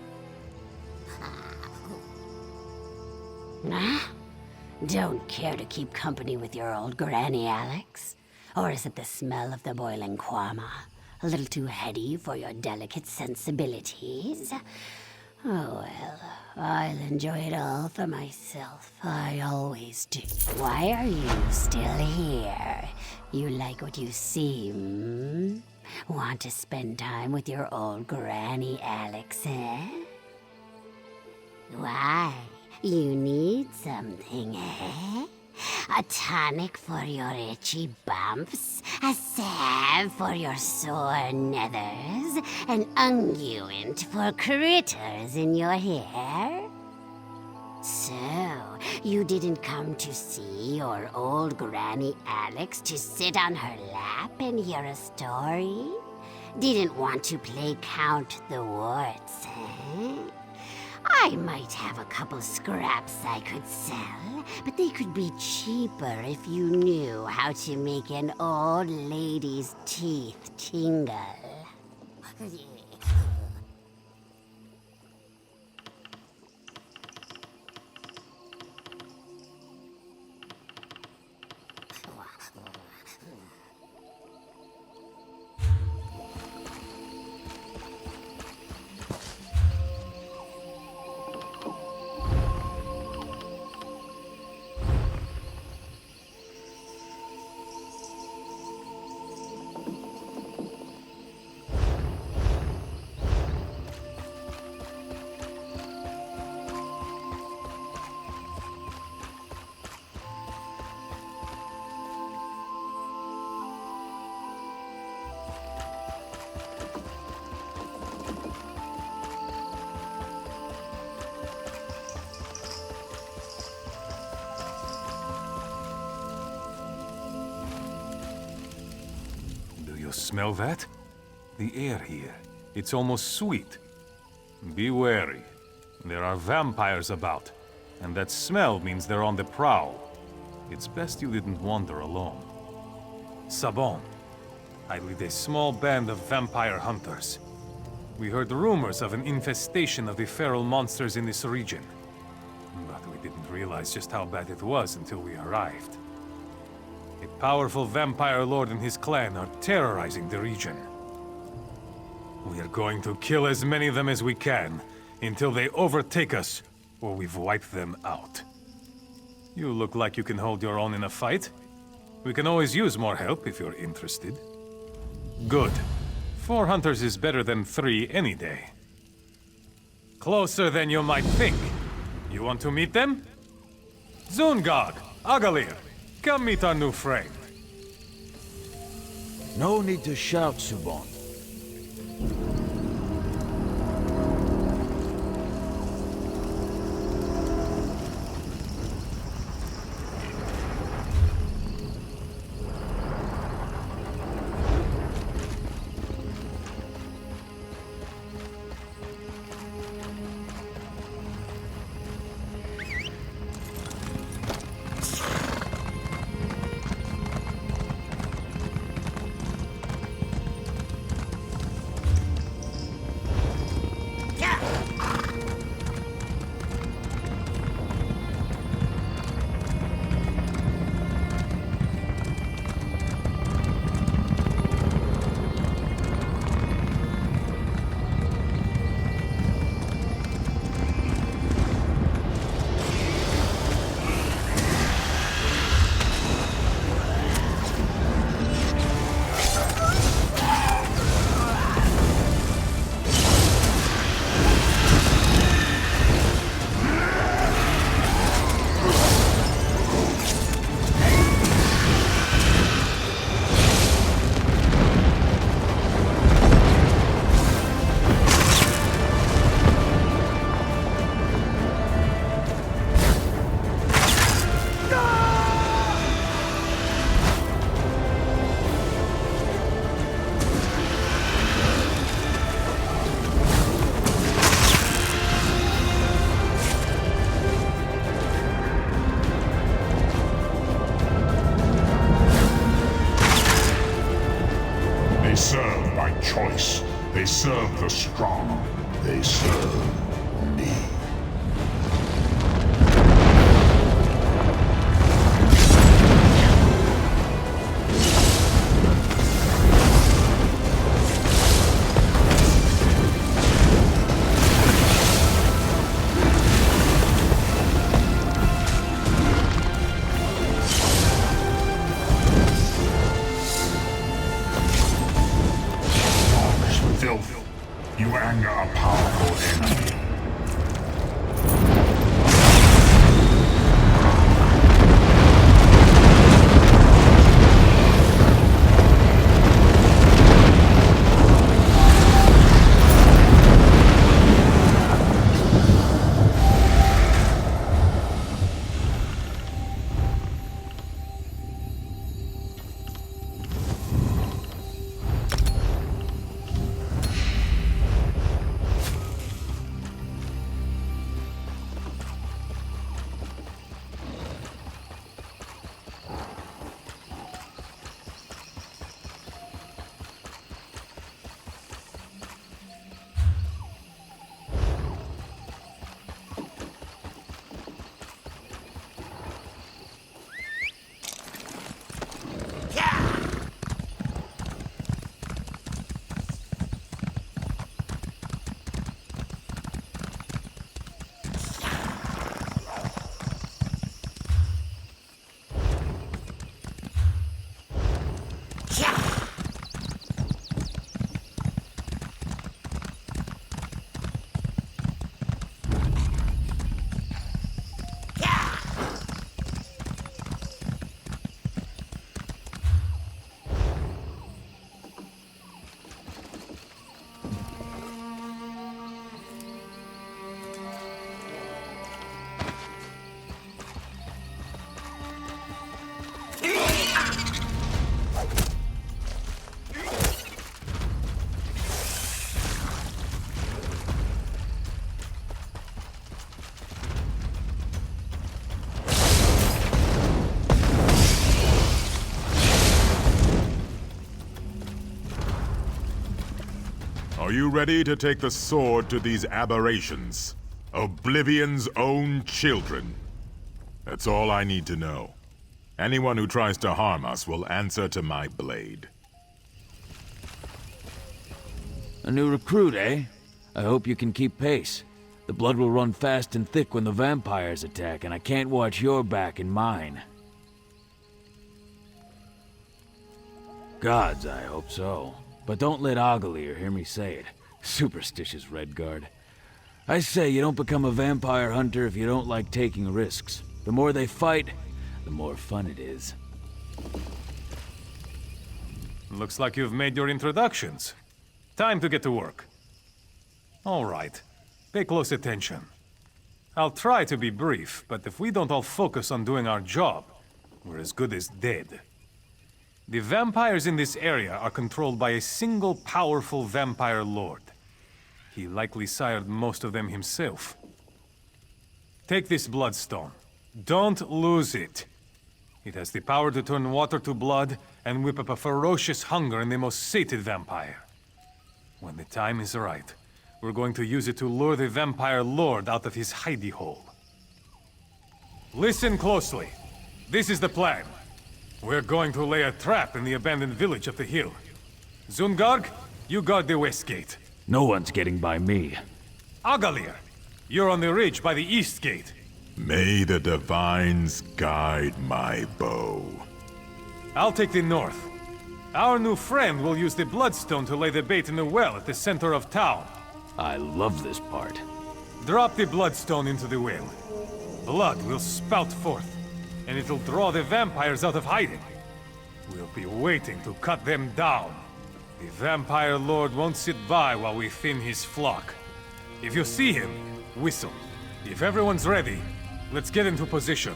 Huh? Don't care to keep company with your old Granny Alex? Or is it the smell of the boiling Kwama? A little too heady for your delicate sensibilities? Oh well, I'll enjoy it all for myself. I always do. Why are you still here? You like what you see, hmm? Want to spend time with your old Granny Alex, eh? Why? You need something, eh? A tonic for your itchy bumps, a salve for your sore nethers, an unguent for critters in your hair? So, you didn't come to see your old Granny Alex to sit on her lap and hear a story? Didn't want to play Count the Warts, eh? I might have a couple scraps I could sell, but they could be cheaper if you knew how to make an old lady's teeth tingle. smell that? The air here, it's almost sweet. Be wary. There are vampires about, and that smell means they're on the prowl. It's best you didn't wander alone. Sabon, I lead a small band of vampire hunters. We heard rumors of an infestation of the feral monsters in this region, but we didn't realize just how bad it was until we arrived. A powerful vampire lord and his clan are terrorizing the region. We are going to kill as many of them as we can, until they overtake us, or we've wiped them out. You look like you can hold your own in a fight. We can always use more help if you're interested. Good. 4 hunters is better than 3 any day. Closer than you might think. You want to meet them? Zungard, Agalir, come meet our new friend. No need to shout, Subon. choice. They serve the strong. They serve me. Filth, you anger a powerful enemy. Are you ready to take the sword to these aberrations? Oblivion's own children. That's all I need to know. Anyone who tries to harm us will answer to my blade. A new recruit, eh? I hope you can keep pace. The blood will run fast and thick when the vampires attack, and I can't watch your back and mine. Gods, I hope so. But don't let Augalier hear me say it. Superstitious Redguard. I say you don't become a vampire hunter if you don't like taking risks. The more they fight, the more fun it is. Looks like you've made your introductions. Time to get to work. All right. Pay close attention. I'll try to be brief, but if we don't all focus on doing our job, we're as good as dead. The vampires in this area are controlled by a single powerful vampire lord. He likely sired most of them himself. Take this bloodstone. Don't lose it. It has the power to turn water to blood and whip up a ferocious hunger in the most sated vampire. When the time is right, we're going to use it to lure the vampire lord out of his hidey hole. Listen closely. This is the plan. We're going to lay a trap in the abandoned village up the hill. Zungarg, you guard the west gate. No one's getting by me. Augalier, you're on the ridge by the east gate. May the divines guide my bow. I'll take the north. Our new friend will use the bloodstone to lay the bait in the well at the center of town. I love this part. Drop the bloodstone into the well. Blood will spout forth, and it'll draw the vampires out of hiding. We'll be waiting to cut them down. The vampire lord won't sit by while we thin his flock. If you see him, whistle. If everyone's ready, let's get into position.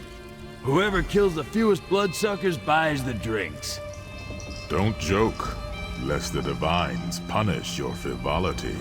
Whoever kills the fewest bloodsuckers buys the drinks. Don't joke, lest the divines punish your frivolity.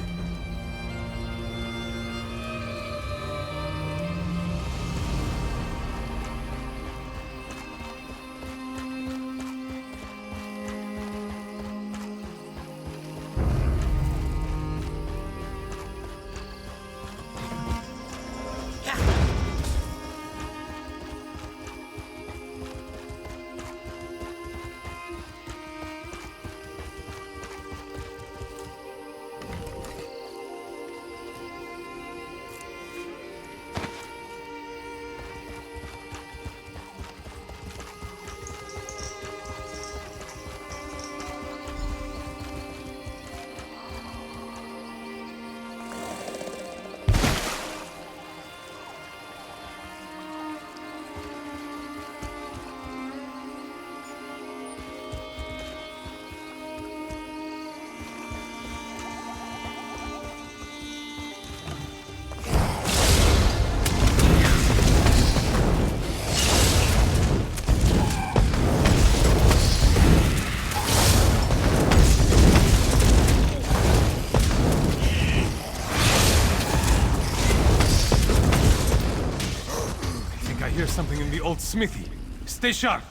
Something in the old smithy. Stay sharp.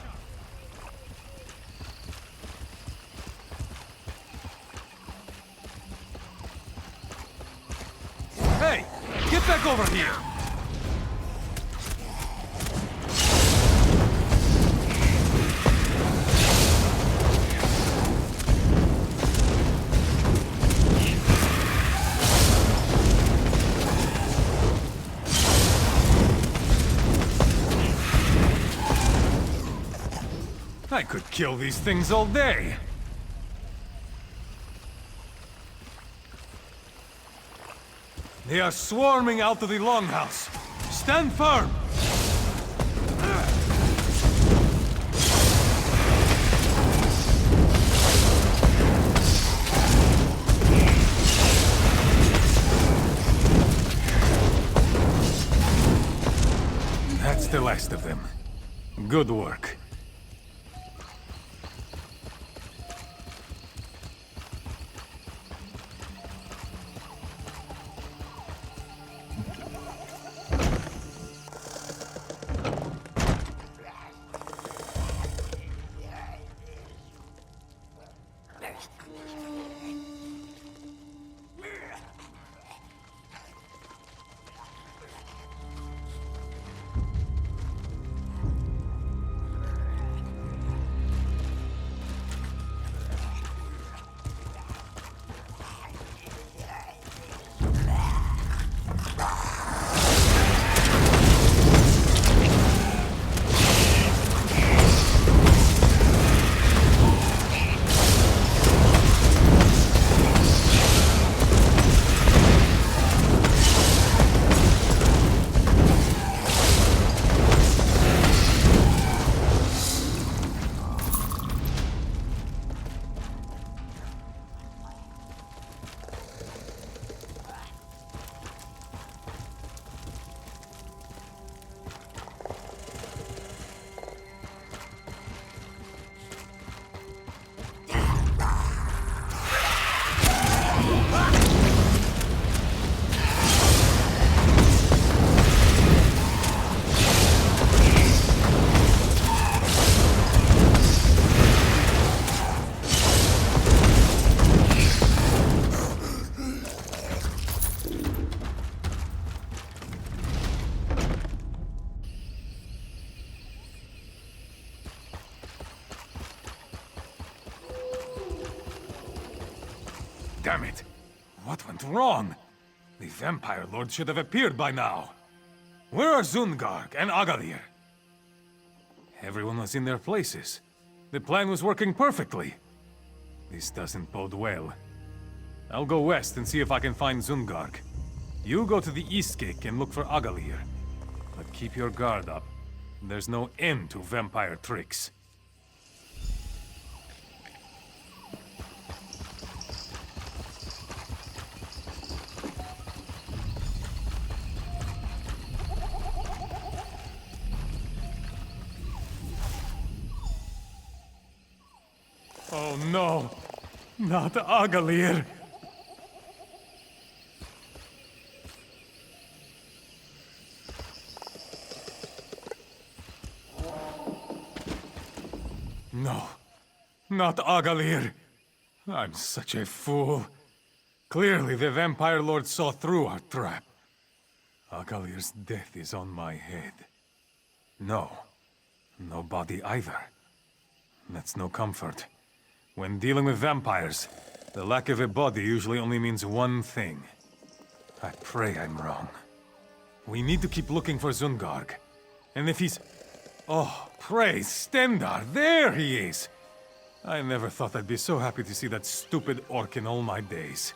Hey, get back over here. I could kill these things all day. They are swarming out of the longhouse. Stand firm! That's the last of them. Good work. Damn it! What went wrong? The Vampire Lord should have appeared by now. Where are Zungarg and Agalir? Everyone was in their places. The plan was working perfectly. This doesn't bode well. I'll go west and see if I can find Zungarg. You go to the East Gate and look for Agalir. But keep your guard up. There's no end to vampire tricks. Oh no! Not Agalir! No, not Agalir. I'm such a fool. Clearly the Vampire Lord saw through our trap. Agalir's death is on my head. No, no body either. That's no comfort. When dealing with vampires, the lack of a body usually only means one thing. I pray I'm wrong. We need to keep looking for Zungarg. And if he's... Oh, praise Stendar! There he is! I never thought I'd be so happy to see that stupid orc in all my days.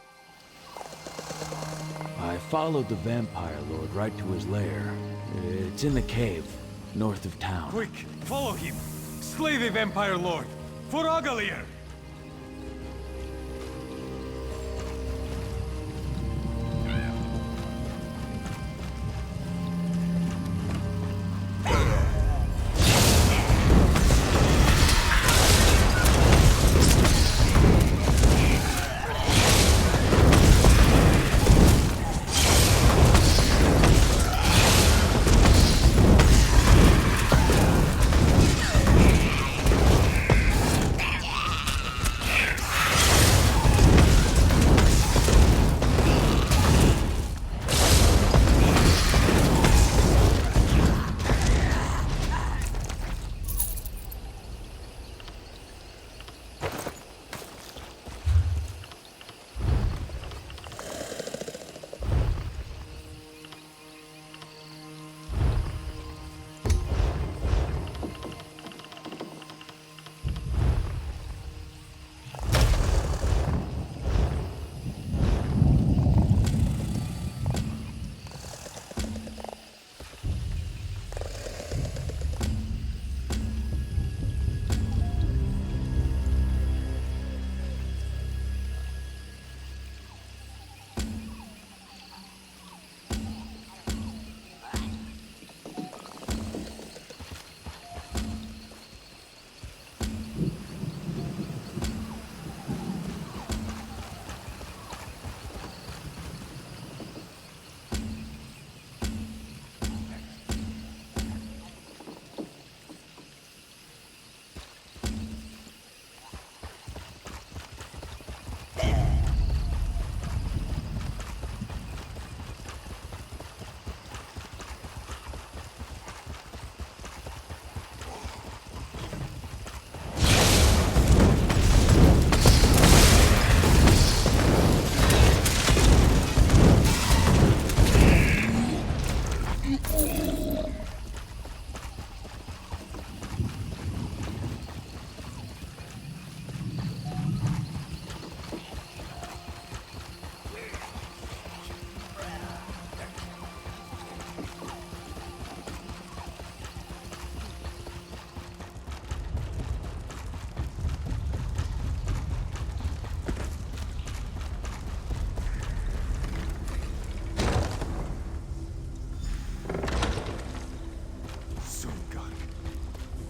I followed the Vampire Lord right to his lair. It's in the cave, north of town. Quick, follow him! Slay the Vampire Lord! For Agalir!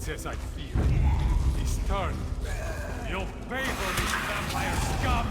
As I feared. He's turned. You'll pay for this, vampire scum!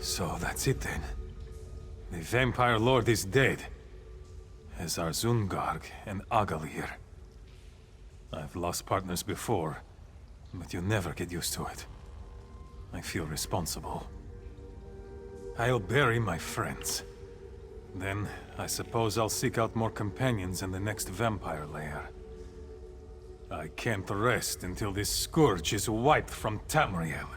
So that's it then. The Vampire Lord is dead, as are Zungarg and Agalir. I've lost partners before, but you never get used to it. I feel responsible. I'll bury my friends. Then, I suppose I'll seek out more companions in the next vampire lair. I can't rest until this scourge is wiped from Tamriel.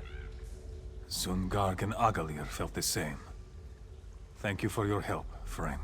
Zungarg and Agalir felt the same. Thank you for your help, friend.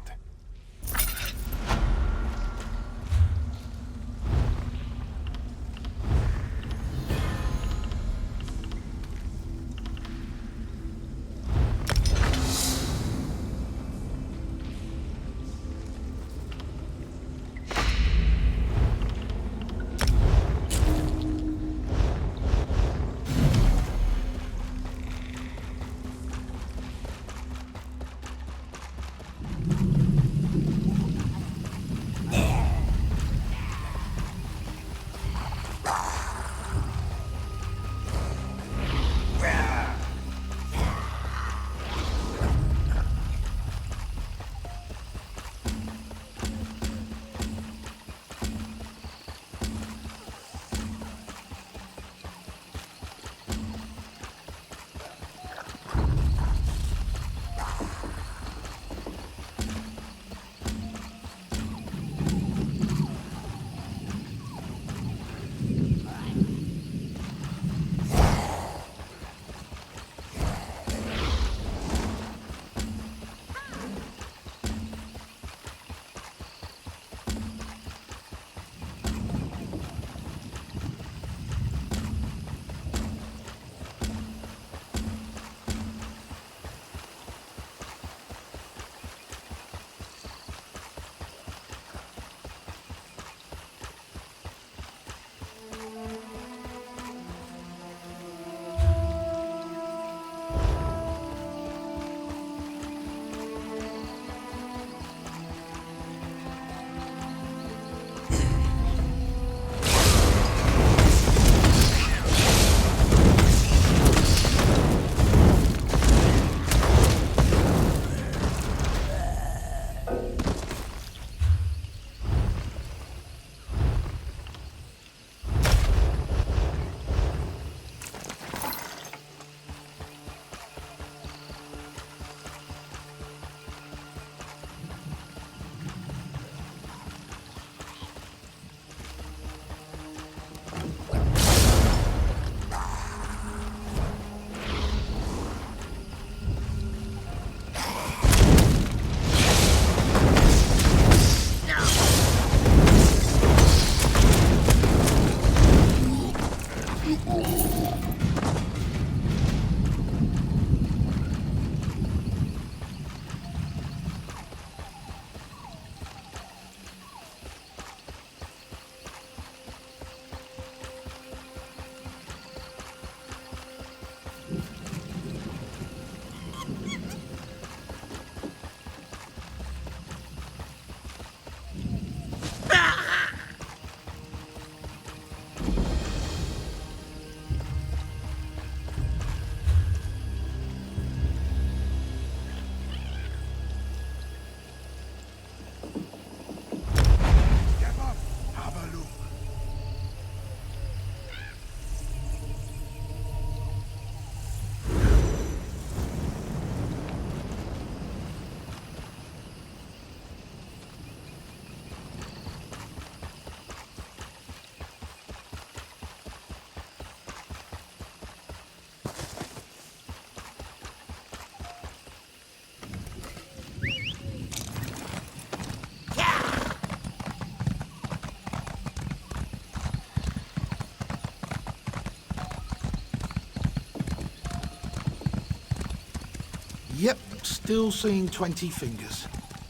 Yep, still seeing 20 fingers.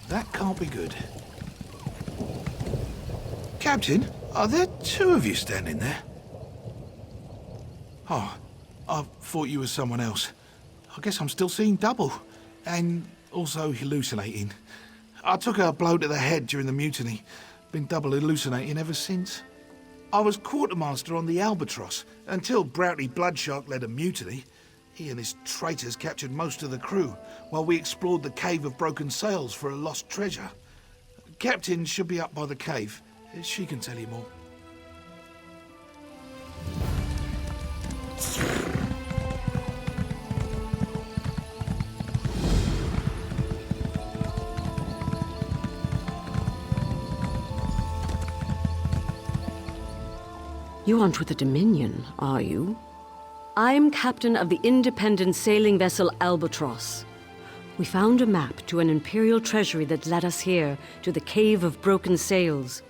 That can't be good. Captain, are there two of you standing there? Oh, I thought you were someone else. I guess I'm still seeing double. And also hallucinating. I took a blow to the head during the mutiny. Been double hallucinating ever since. I was quartermaster on the Albatross until Broughty Bloodshark led a mutiny. He and his traitors captured most of the crew, while we explored the Cave of Broken Sails for a lost treasure. Captain should be up by the cave. She can tell you more. You aren't with the Dominion, are you? I'm captain of the independent sailing vessel Albatross. We found a map to an Imperial treasury that led us here, to the Cave of Broken Sails.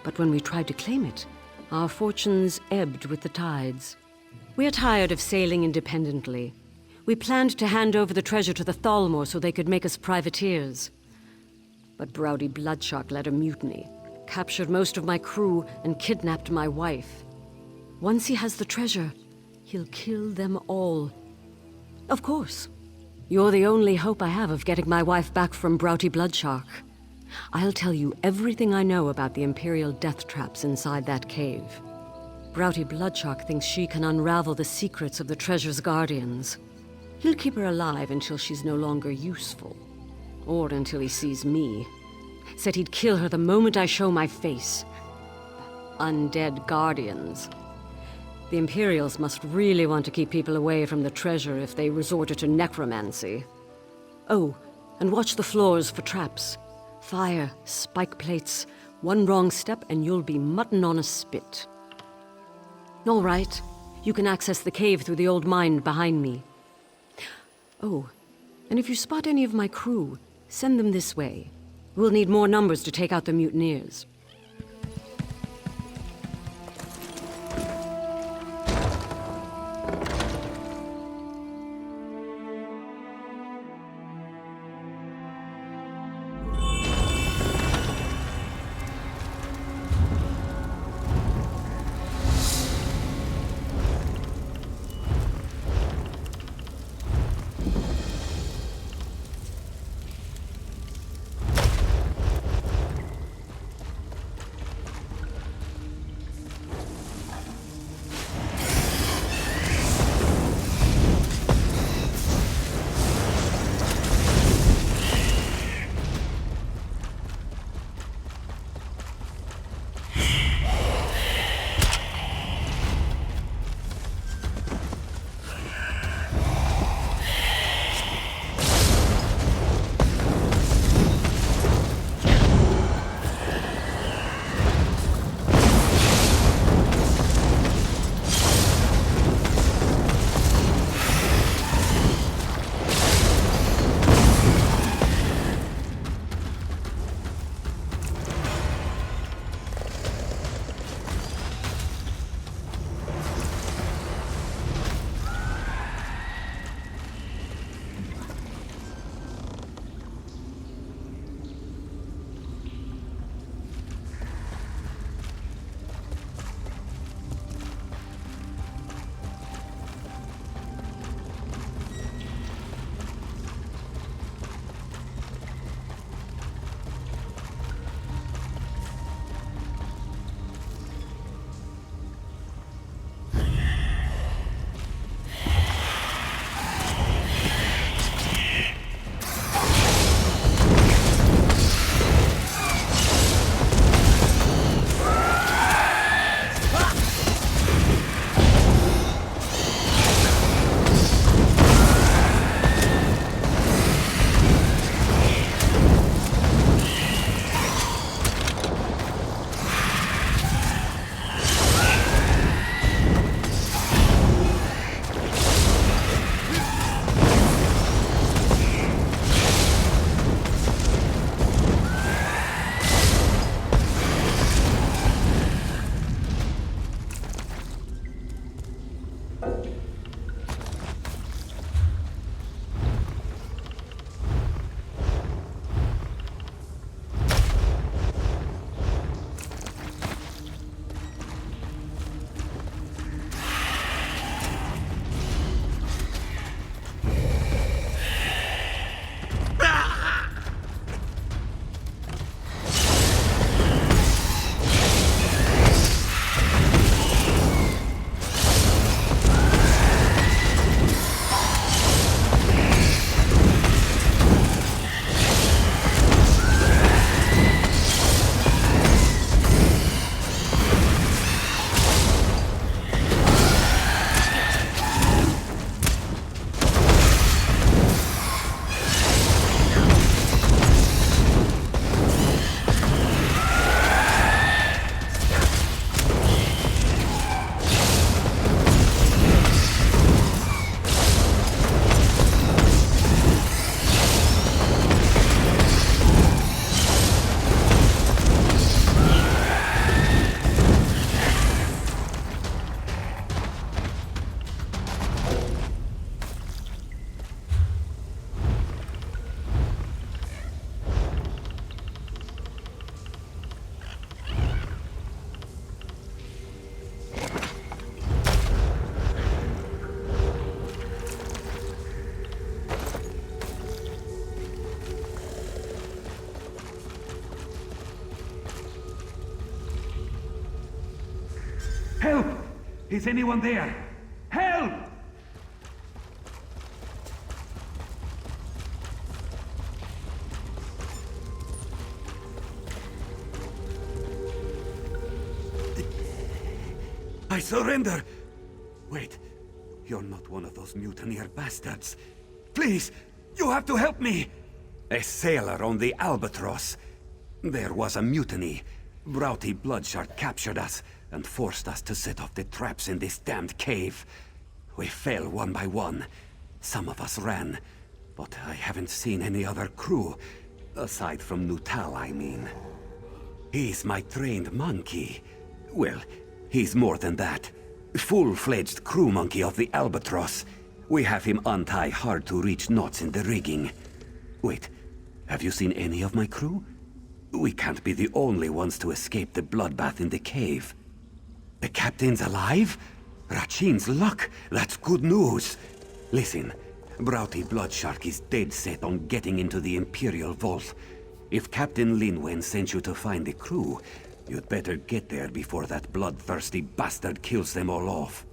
But when we tried to claim it, our fortunes ebbed with the tides. We are tired of sailing independently. We planned to hand over the treasure to the Thalmor so they could make us privateers. But Browdy Bloodshark led a mutiny, captured most of my crew, and kidnapped my wife. Once he has the treasure, he'll kill them all. Of course. You're the only hope I have of getting my wife back from Browdy Bloodshark. I'll tell you everything I know about the Imperial death traps inside that cave. Browdy Bloodshark thinks she can unravel the secrets of the treasure's guardians. He'll keep her alive until she's no longer useful. Or until he sees me. Said he'd kill her the moment I show my face. Undead guardians. The Imperials must really want to keep people away from the treasure if they resorted to necromancy. Oh, and watch the floors for traps. Fire, spike plates. One wrong step and you'll be mutton on a spit. All right. You can access the cave through the old mine behind me. Oh, and if you spot any of my crew, send them this way. We'll need more numbers to take out the mutineers. Is anyone there? Help! I surrender! Wait, you're not one of those mutineer bastards. Please, you have to help me! A sailor on the Albatross. There was a mutiny. Broughty Bloodshot captured us and forced us to set off the traps in this damned cave. We fell one by one. Some of us ran, but I haven't seen any other crew. Aside from Nutal, I mean. He's my trained monkey. Well, he's more than that. Full-fledged crew monkey of the Albatross. We have him untie hard-to-reach knots in the rigging. Wait, have you seen any of my crew? We can't be the only ones to escape the bloodbath in the cave. The captain's alive? Rachin's luck. That's good news. Listen, Broughty Bloodshark is dead set on getting into the Imperial Vault. If Captain Linwen sent you to find the crew, you'd better get there before that bloodthirsty bastard kills them all off.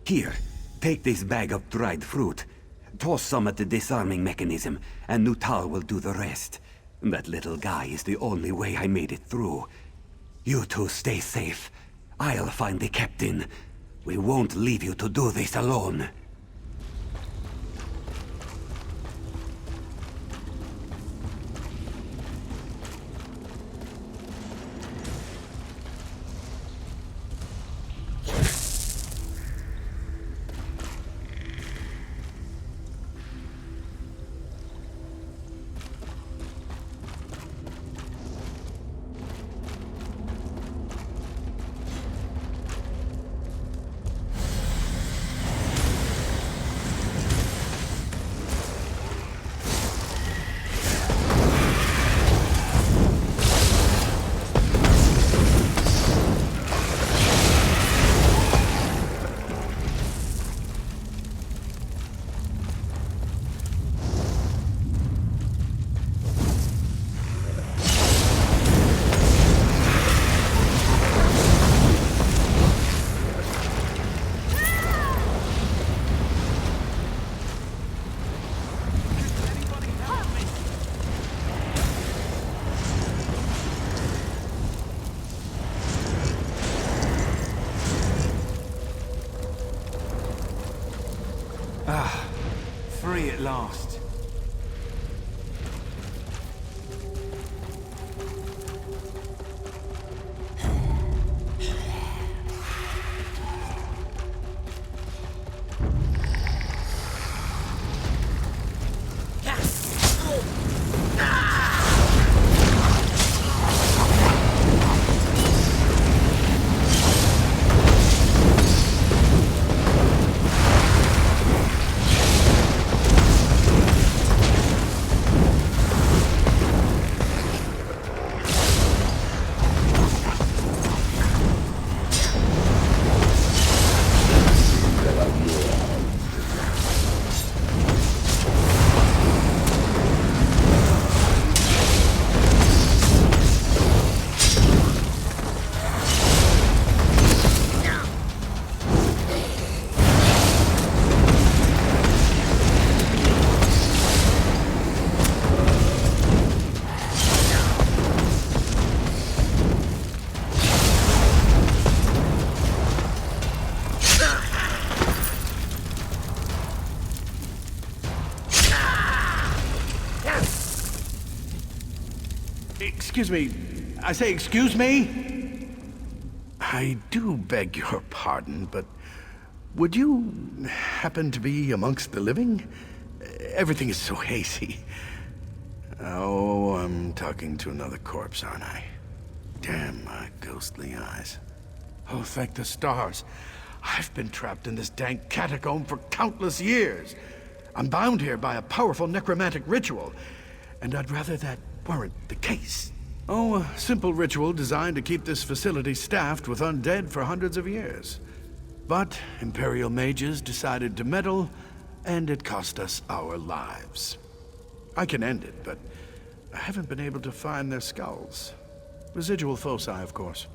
Here, take this bag of dried fruit. Toss some at the disarming mechanism, and Nutal will do the rest. That little guy is the only way I made it through. You two stay safe. I'll find the captain. We won't leave you to do this alone. Free at last. Excuse me. I say, excuse me? I do beg your pardon, but would you happen to be amongst the living? Everything is so hazy. Oh, I'm talking to another corpse, aren't I? Damn my ghostly eyes. Oh, thank the stars. I've been trapped in this dank catacomb for countless years. I'm bound here by a powerful necromantic ritual, and I'd rather that weren't the case. Oh, a simple ritual designed to keep this facility staffed with undead for hundreds of years. But Imperial mages decided to meddle, and it cost us our lives. I can end it, but I haven't been able to find their skulls. Residual foci, of course.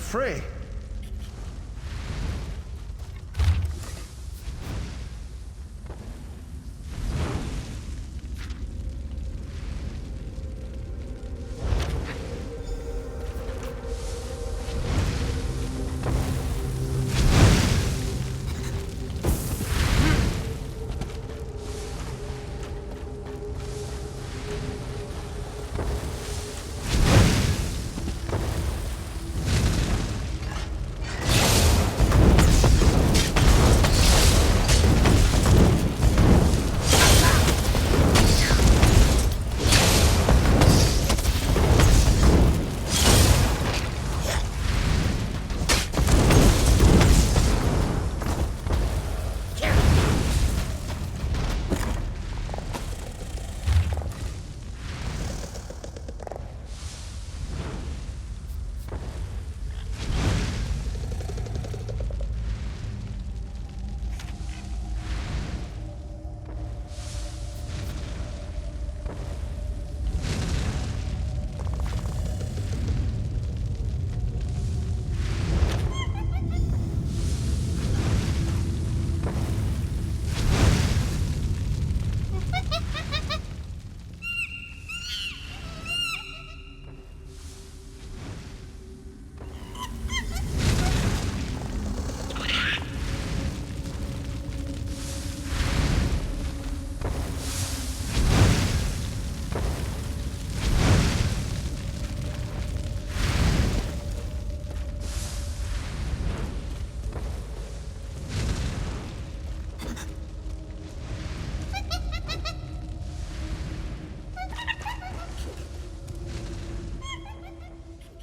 free.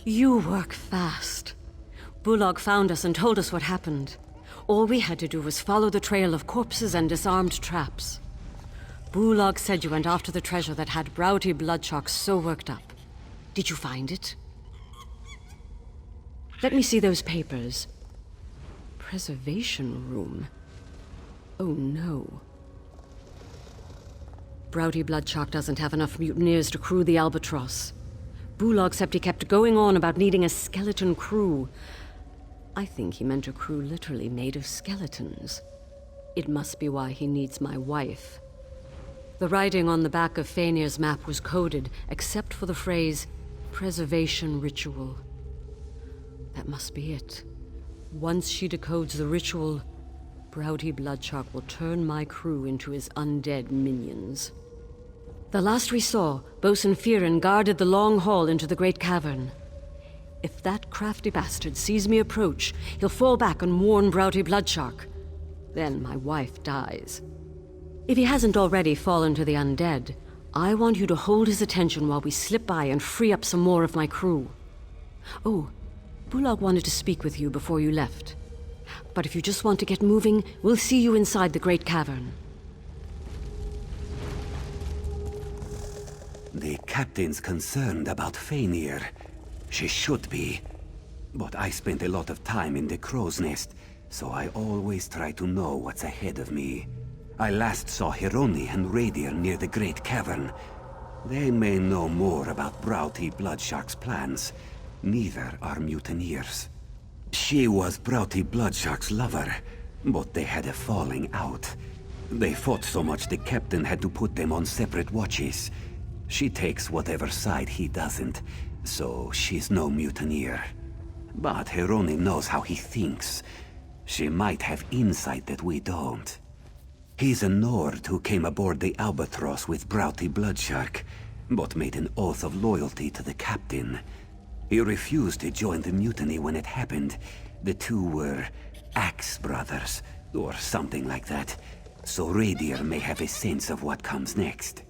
You work fast. Bulag found us and told us what happened. All we had to do was follow the trail of corpses and disarmed traps. Bulag said you went after the treasure that had Broughty Bloodshark so worked up. Did you find it? Let me see those papers. Preservation room. Oh no. Broughty Bloodshark doesn't have enough mutineers to crew the Albatross. Bulag Septi kept going on about needing a skeleton crew. I think he meant a crew literally made of skeletons. It must be why he needs my wife. The writing on the back of Faenir's map was coded, except for the phrase, preservation ritual. That must be it. Once she decodes the ritual, Broughty Bloodshark will turn my crew into his undead minions. The last we saw, Bosun Firen guarded the long hall into the great cavern. If that crafty bastard sees me approach, he'll fall back and warn Broughty Bloodshark. Then my wife dies. If he hasn't already fallen to the undead, I want you to hold his attention while we slip by and free up some more of my crew. Oh, Bulag wanted to speak with you before you left. But if you just want to get moving, we'll see you inside the great cavern. The captain's concerned about Faenir. She should be. But I spent a lot of time in the crow's nest, so I always try to know what's ahead of me. I last saw Hironi and Radir near the great cavern. They may know more about Broughty Bloodshark's plans. Neither are mutineers. She was Broughty Bloodshark's lover, but they had a falling out. They fought so much the captain had to put them on separate watches. She takes whatever side he doesn't, so she's no mutineer. But Hironi knows how he thinks. She might have insight that we don't. He's a Nord who came aboard the Albatross with Broughty Bloodshark, but made an oath of loyalty to the captain. He refused to join the mutiny when it happened. The two were Axe Brothers, or something like that. So Radir may have a sense of what comes next.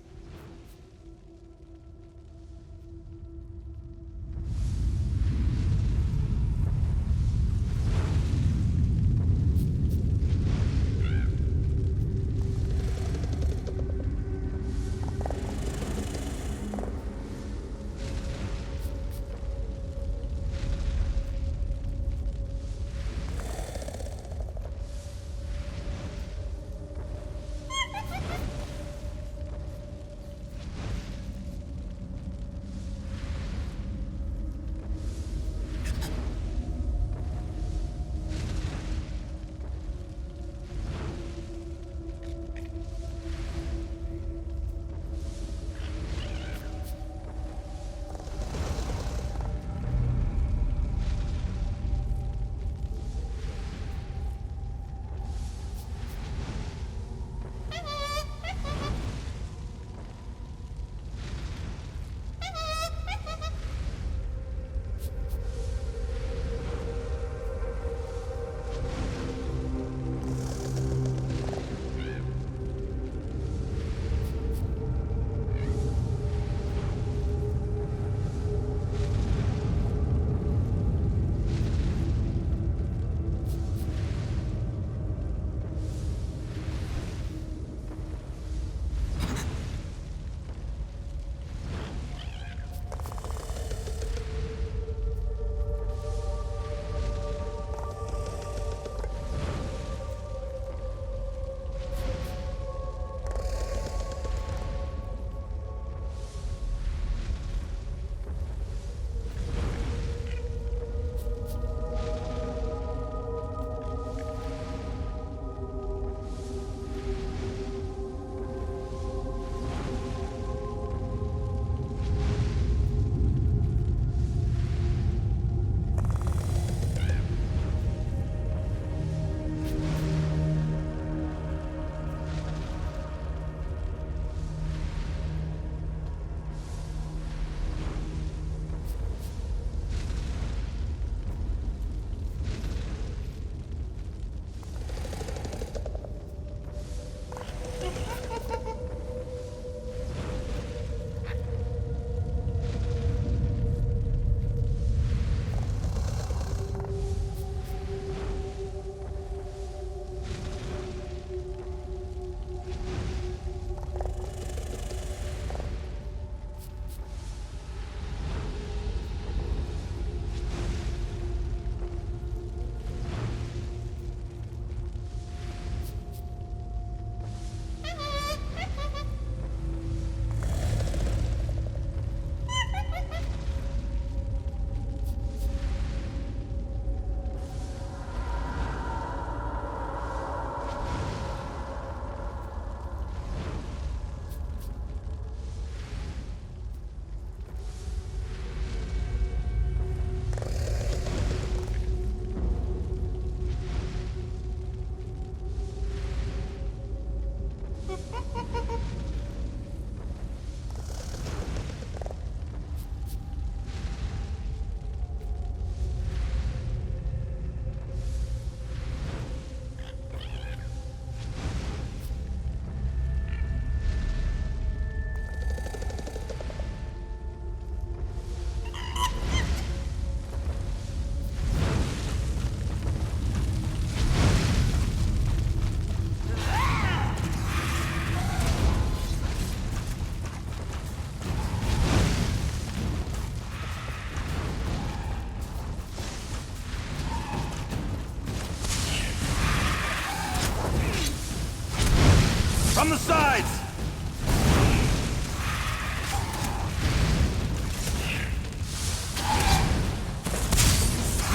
From the sides!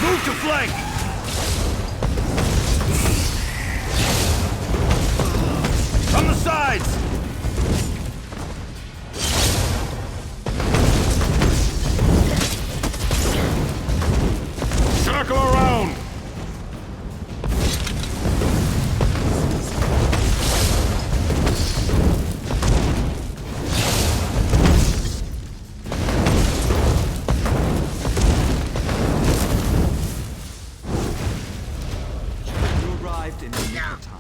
Move to flank! From the sides! Circle around! You arrived in the nick of time.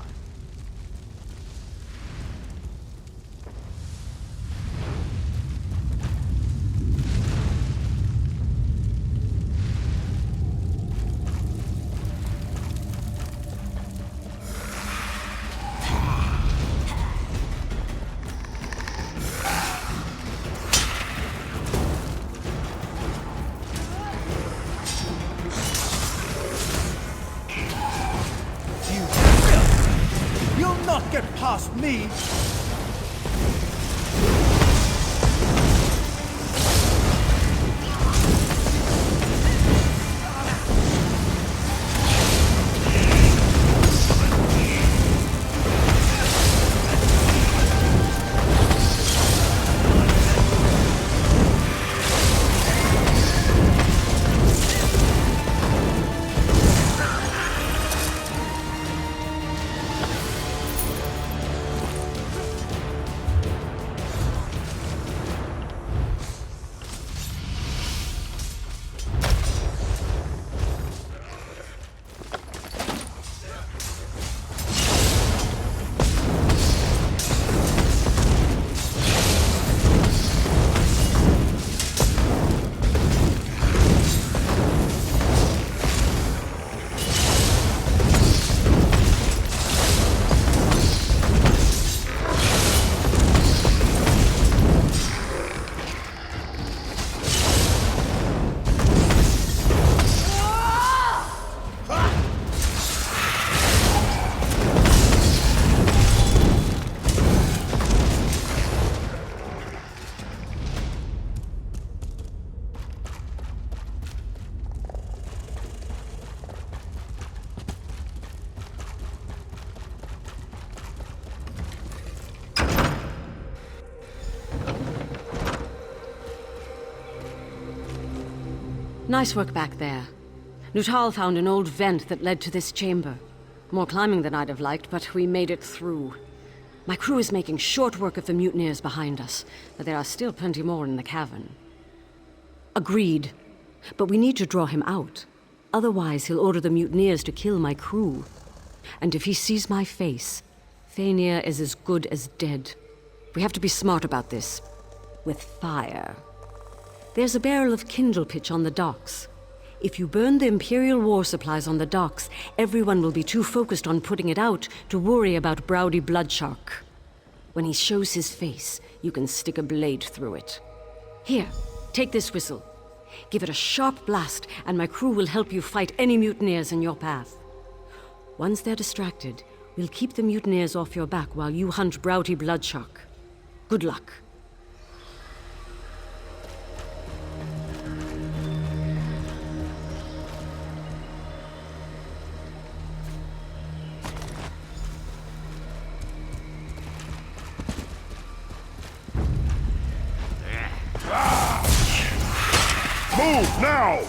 You'll not get past me! Nice work back there. Nuttall found an old vent that led to this chamber. More climbing than I'd have liked, but we made it through. My crew is making short work of the mutineers behind us, but there are still plenty more in the cavern. Agreed. But we need to draw him out. Otherwise, he'll order the mutineers to kill my crew. And if he sees my face, Faenir is as good as dead. We have to be smart about this. With fire. There's a barrel of kindle pitch on the docks. If you burn the Imperial war supplies on the docks, everyone will be too focused on putting it out to worry about Browdy Bloodshark. When he shows his face, you can stick a blade through it. Here, take this whistle. Give it a sharp blast, and my crew will help you fight any mutineers in your path. Once they're distracted, we'll keep the mutineers off your back while you hunt Browdy Bloodshark. Good luck. Move now!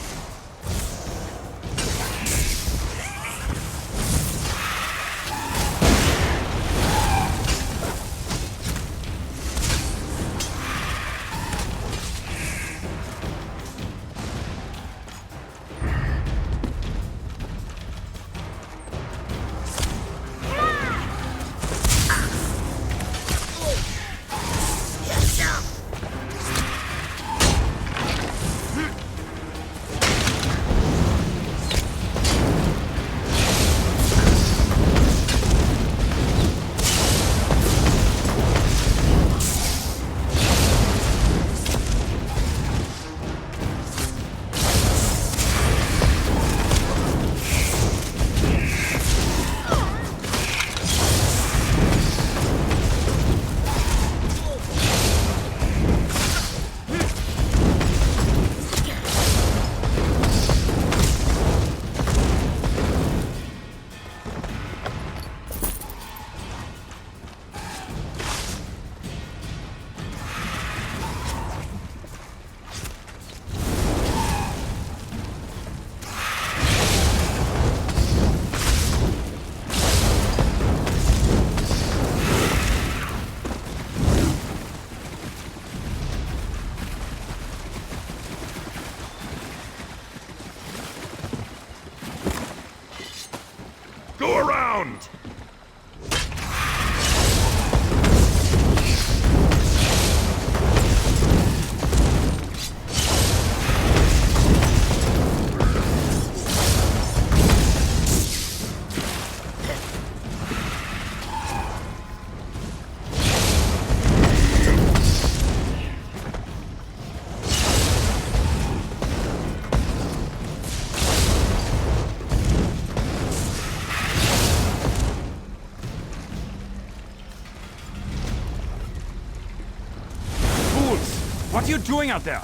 What are you doing out there?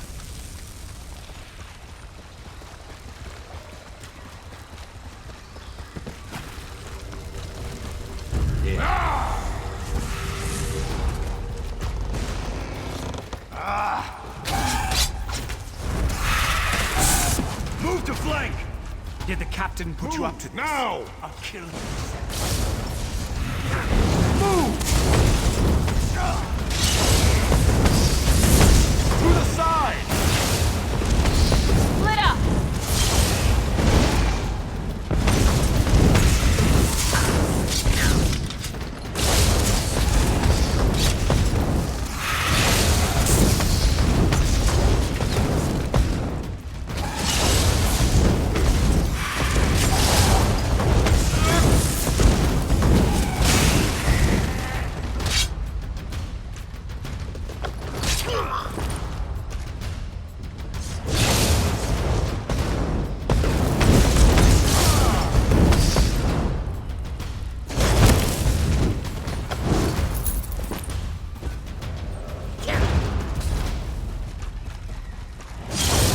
Move to flank! Did the captain put you up to this? Now! I'll kill you. Move! To the side! Split up!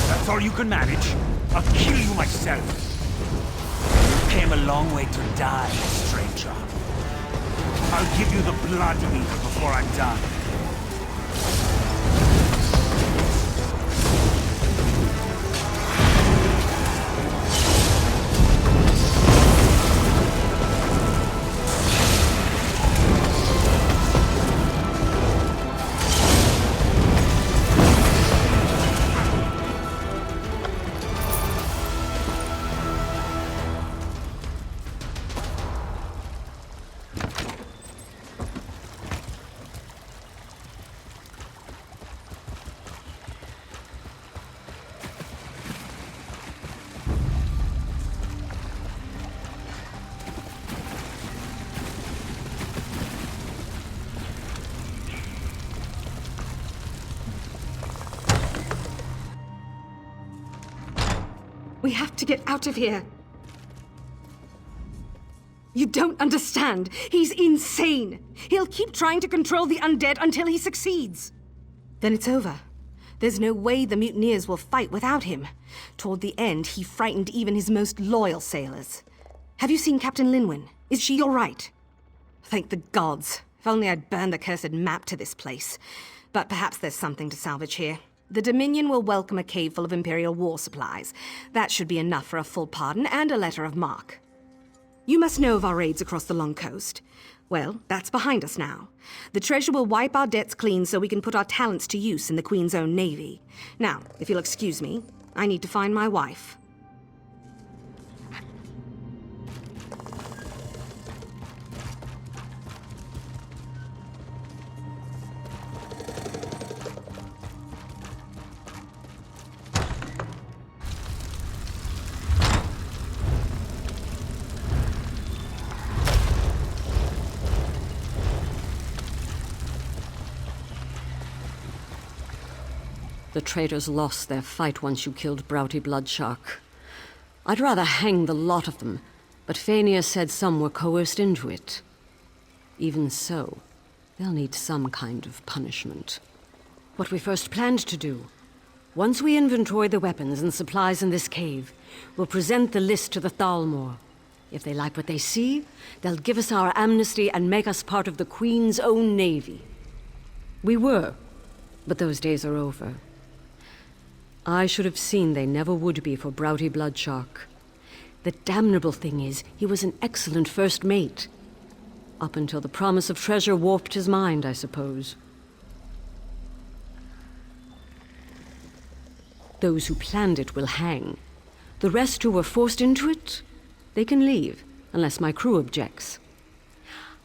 That's all you can manage? I'll kill you myself. You came a long way to die, stranger. I'll give you the blood eater before I'm done. We have to get out of here. You don't understand. He's insane. He'll keep trying to control the undead until he succeeds. Then it's over. There's no way the mutineers will fight without him. Toward the end, he frightened even his most loyal sailors. Have you seen Captain Linwin? Is she all right? Thank the gods. If only I'd burned the cursed map to this place. But perhaps there's something to salvage here. The Dominion will welcome a cave full of Imperial war supplies. That should be enough for a full pardon and a letter of marque. You must know of our raids across the Long Coast. Well, that's behind us now. The treasure will wipe our debts clean so we can put our talents to use in the Queen's own navy. Now, if you'll excuse me, I need to find my wife. The traitors lost their fight once you killed Broughty Bloodshark. I'd rather hang the lot of them, but Fania said some were coerced into it. Even so, they'll need some kind of punishment. What we first planned to do. Once we inventory the weapons and supplies in this cave, we'll present the list to the Thalmor. If they like what they see, they'll give us our amnesty and make us part of the Queen's own navy. We were, but those days are over. I should have seen they never would be for Broughty Bloodshark. The damnable thing is, he was an excellent first mate. Up until the promise of treasure warped his mind, I suppose. Those who planned it will hang. The rest who were forced into it, they can leave, unless my crew objects.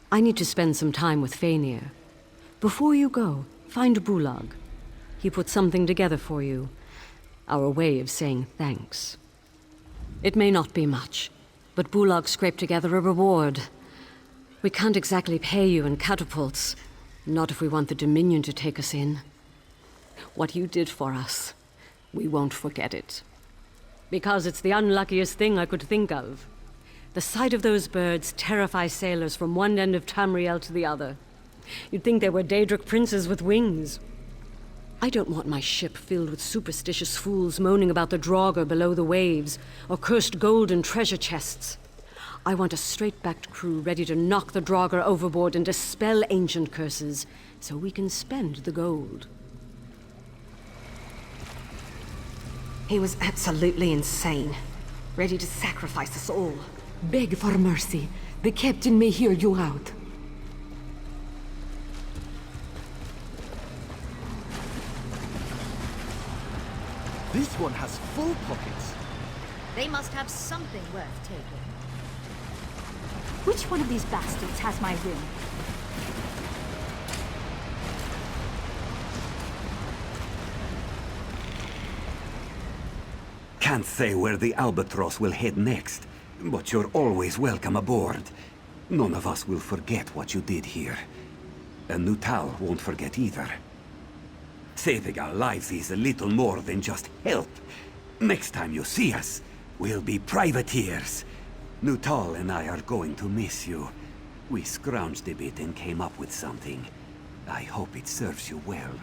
I need to spend some time with Fania. Before you go, find Bulag. He put something together for you. Our way of saying thanks. It may not be much, but Bulag scraped together a reward. We can't exactly pay you in catapults, not if we want the Dominion to take us in. What you did for us, we won't forget it. Because it's the unluckiest thing I could think of. The sight of those birds terrifies sailors from one end of Tamriel to the other. You'd think they were Daedric princes with wings. I don't want my ship filled with superstitious fools moaning about the Draugr below the waves, or cursed golden treasure chests. I want a straight-backed crew ready to knock the Draugr overboard and dispel ancient curses, so we can spend the gold. He was absolutely insane. Ready to sacrifice us all. Beg for mercy. The captain may hear you out. This one has full pockets. They must have something worth taking. Which one of these bastards has my ring? Can't say where the Albatross will head next, but you're always welcome aboard. None of us will forget what you did here. And Nutal won't forget either. Saving our lives is a little more than just help. Next time you see us, we'll be privateers. Nutal and I are going to miss you. We scrounged a bit and came up with something. I hope it serves you well.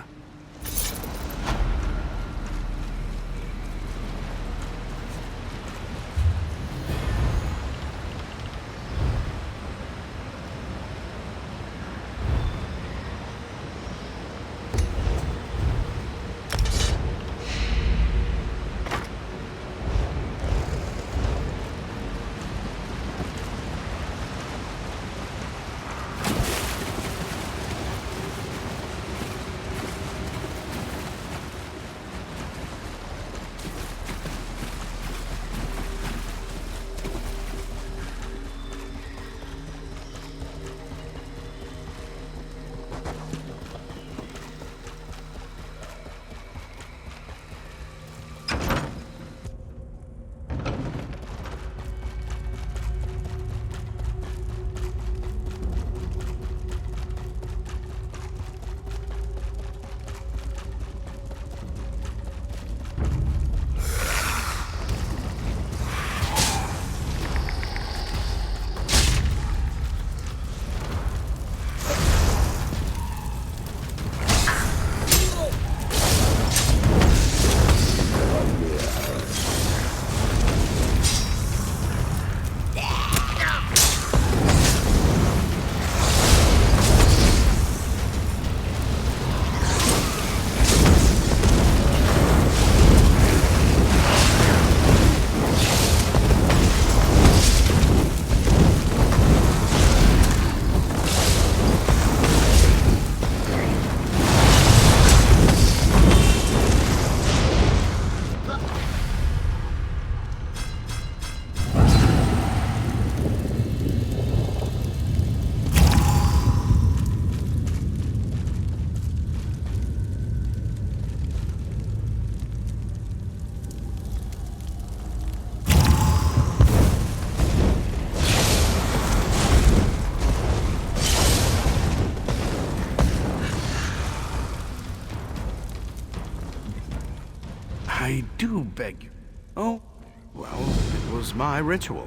I do beg you. Oh, well, it was my ritual.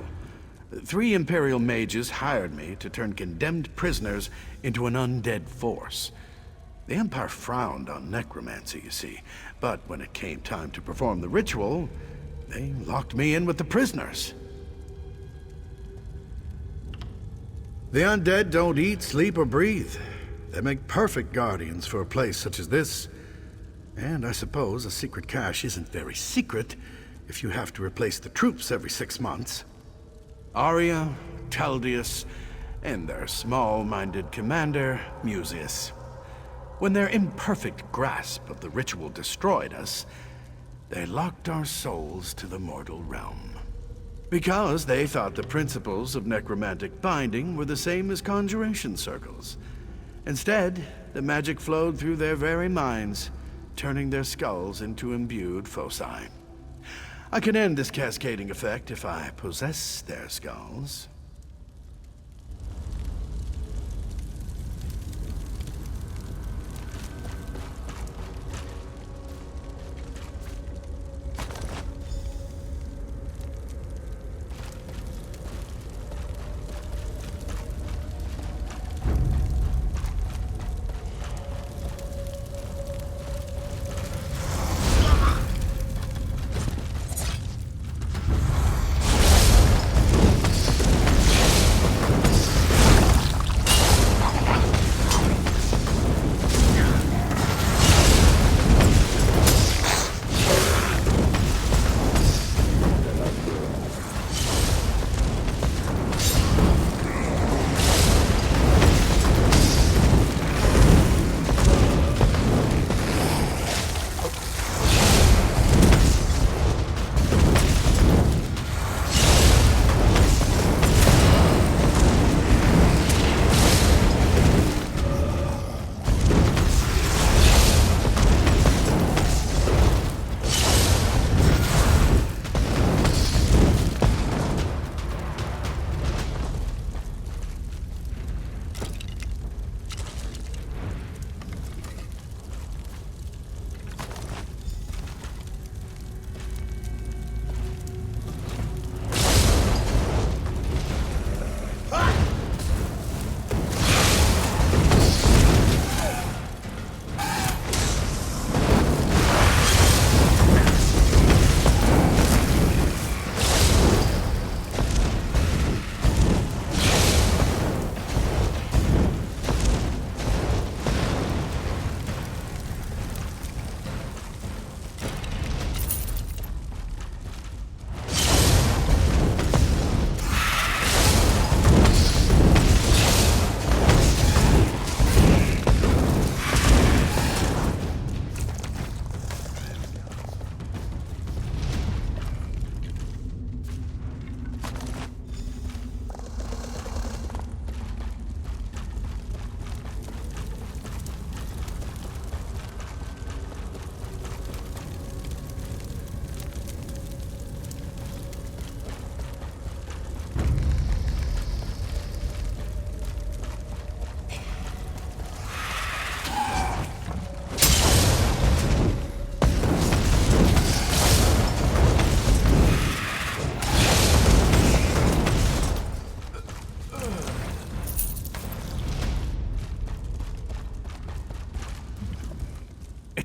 3 Imperial mages hired me to turn condemned prisoners into an undead force. The Empire frowned on necromancy, you see, but when it came time to perform the ritual, they locked me in with the prisoners. The undead don't eat, sleep, or breathe. They make perfect guardians for a place such as this. And I suppose a secret cache isn't very secret if you have to replace the troops every 6 months. Arya, Taldius, and their small-minded commander, Mucius. When their imperfect grasp of the ritual destroyed us, they locked our souls to the mortal realm. Because they thought the principles of necromantic binding were the same as conjuration circles. Instead, the magic flowed through their very minds, turning their skulls into imbued foci. I can end this cascading effect if I possess their skulls.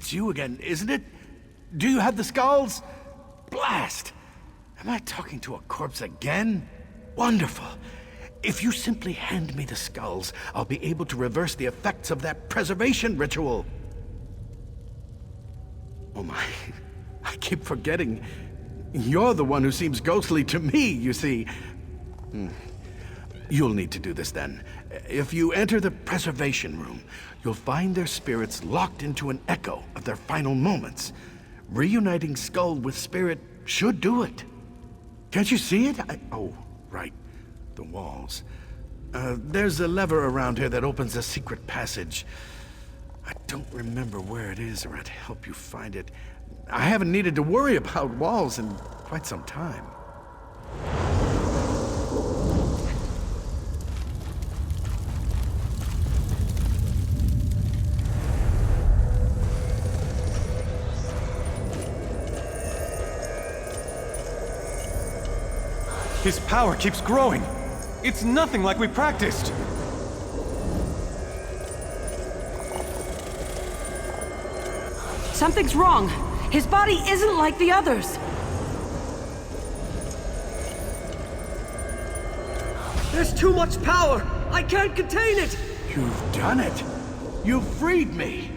It's you again, isn't it? Do you have the skulls? Blast! Am I talking to a corpse again? Wonderful. If you simply hand me the skulls, I'll be able to reverse the effects of that preservation ritual. Oh my, I keep forgetting. You're the one who seems ghostly to me, you see. You'll need to do this then. If you enter the preservation room, you'll find their spirits locked into an echo of their final moments. Reuniting skull with spirit should do it. Can't you see it? Oh, right. The walls. There's a lever around here that opens a secret passage. I don't remember where it is, or I'd help you find it. I haven't needed to worry about walls in quite some time. His power keeps growing. It's nothing like we practiced. Something's wrong. His body isn't like the others. There's too much power! I can't contain it! You've done it! You've freed me!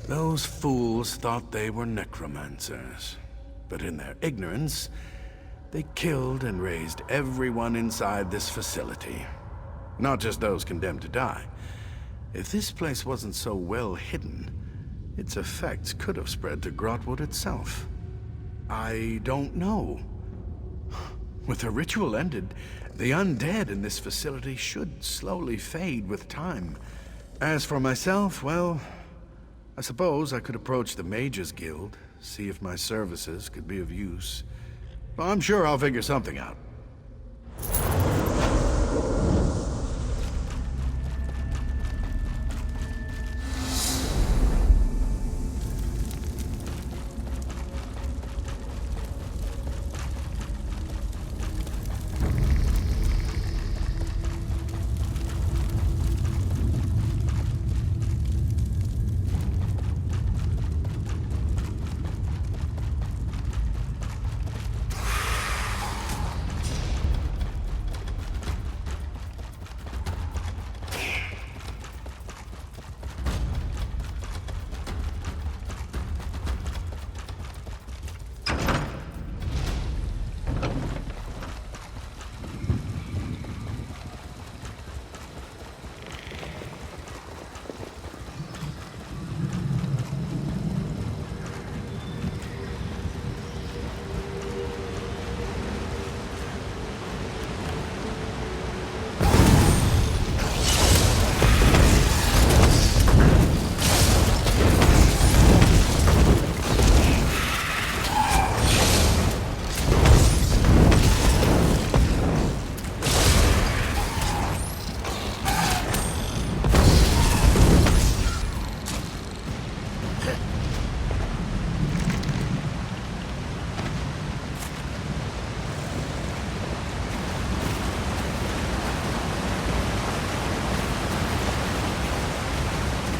Those fools thought they were necromancers. But in their ignorance, they killed and raised everyone inside this facility. Not just those condemned to die. If this place wasn't so well hidden, its effects could have spread to Grotwood itself. I don't know. With the ritual ended, the undead in this facility should slowly fade with time. As for myself, well, I suppose I could approach the Mages Guild, see if my services could be of use. I'm sure I'll figure something out.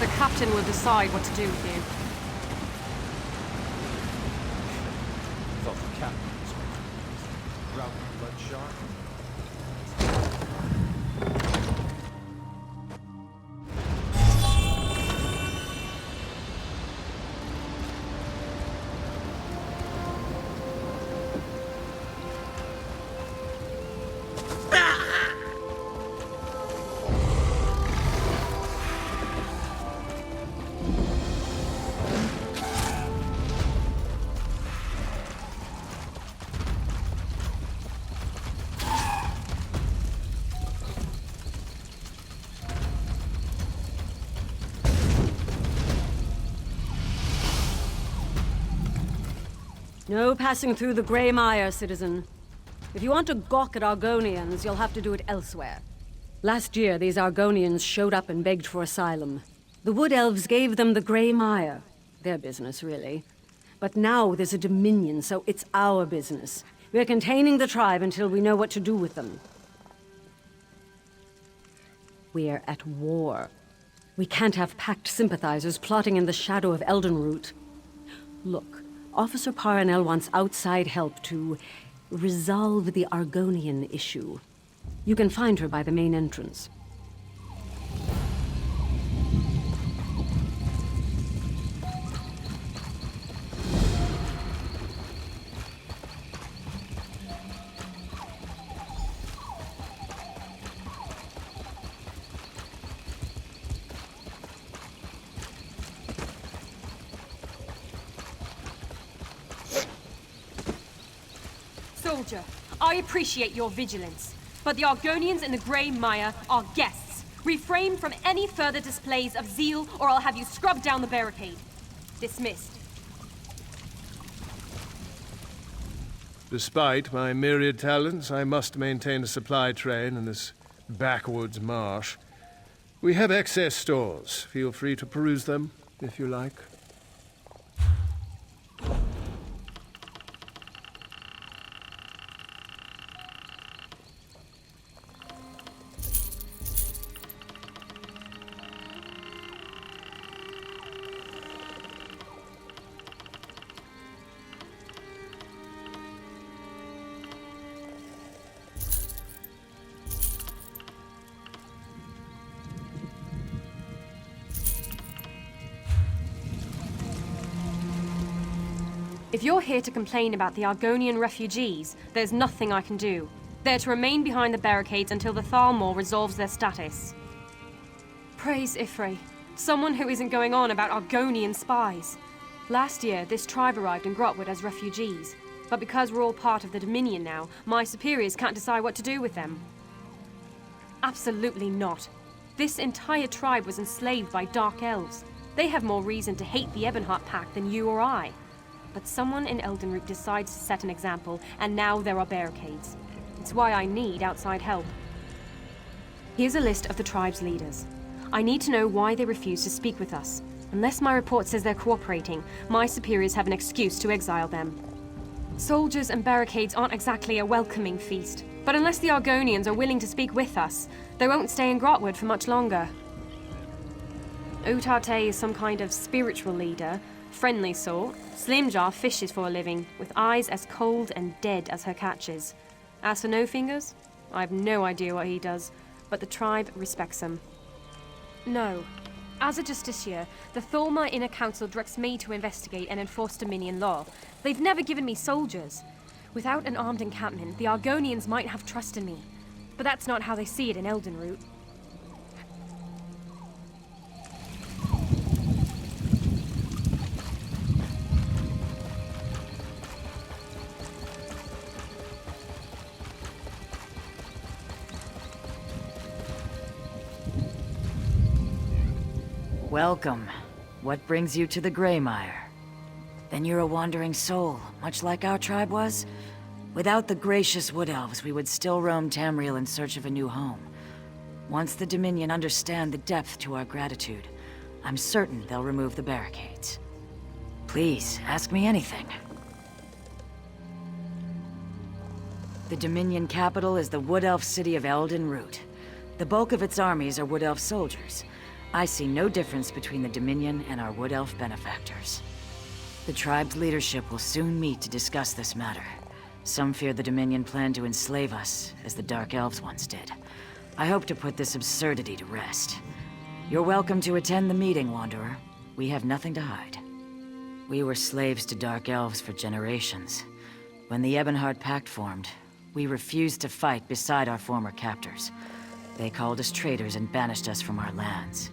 The captain will decide what to do with you. Thought the captain was routing bloodshot. No passing through the Grey Mire, citizen. If you want to gawk at Argonians, you'll have to do it elsewhere. Last year, these Argonians showed up and begged for asylum. The Wood Elves gave them the Grey Mire. Their business, really. But now there's a Dominion, so it's our business. We're containing the tribe until we know what to do with them. We're at war. We can't have Pact sympathizers plotting in the shadow of Eldenroot. Look, Officer Paranel wants outside help to resolve the Argonian issue. You can find her by the main entrance. Soldier, I appreciate your vigilance, but the Argonians in the Grey Mire are guests. Refrain from any further displays of zeal, or I'll have you scrub down the barricade. Dismissed. Despite my myriad talents, I must maintain a supply train in this backwoods marsh. We have excess stores. Feel free to peruse them, if you like. If you're here to complain about the Argonian refugees, there's nothing I can do. They're to remain behind the barricades until the Thalmor resolves their status. Praise Ifre, someone who isn't going on about Argonian spies. Last year, this tribe arrived in Grotwood as refugees, but because we're all part of the Dominion now, my superiors can't decide what to do with them. Absolutely not. This entire tribe was enslaved by Dark Elves. They have more reason to hate the Ebonheart Pact than you or I. But someone in Eldenroot decides to set an example, and now there are barricades. It's why I need outside help. Here's a list of the tribe's leaders. I need to know why they refuse to speak with us. Unless my report says they're cooperating, my superiors have an excuse to exile them. Soldiers and barricades aren't exactly a welcoming feast, but unless the Argonians are willing to speak with us, they won't stay in Grotwood for much longer. Utate is some kind of spiritual leader, friendly sort. Slimjar fishes for a living, with eyes as cold and dead as her catches. As for No Fingers, I have no idea what he does, but the tribe respects him. No. As a justiciar, the Thalmor Inner Council directs me to investigate and enforce Dominion law. They've never given me soldiers. Without an armed encampment, the Argonians might have trust in me. But that's not how they see it in Eldenroot. Welcome. What brings you to the Greymire? Then you're a wandering soul, much like our tribe was? Without the gracious Wood Elves, we would still roam Tamriel in search of a new home. Once the Dominion understand the depth to our gratitude, I'm certain they'll remove the barricades. Please, ask me anything. The Dominion capital is the Wood Elf city of Eldenroot. The bulk of its armies are Wood Elf soldiers. I see no difference between the Dominion and our Wood Elf benefactors. The tribe's leadership will soon meet to discuss this matter. Some fear the Dominion plan to enslave us, as the Dark Elves once did. I hope to put this absurdity to rest. You're welcome to attend the meeting, Wanderer. We have nothing to hide. We were slaves to Dark Elves for generations. When the Ebonheart Pact formed, we refused to fight beside our former captors. They called us traitors and banished us from our lands.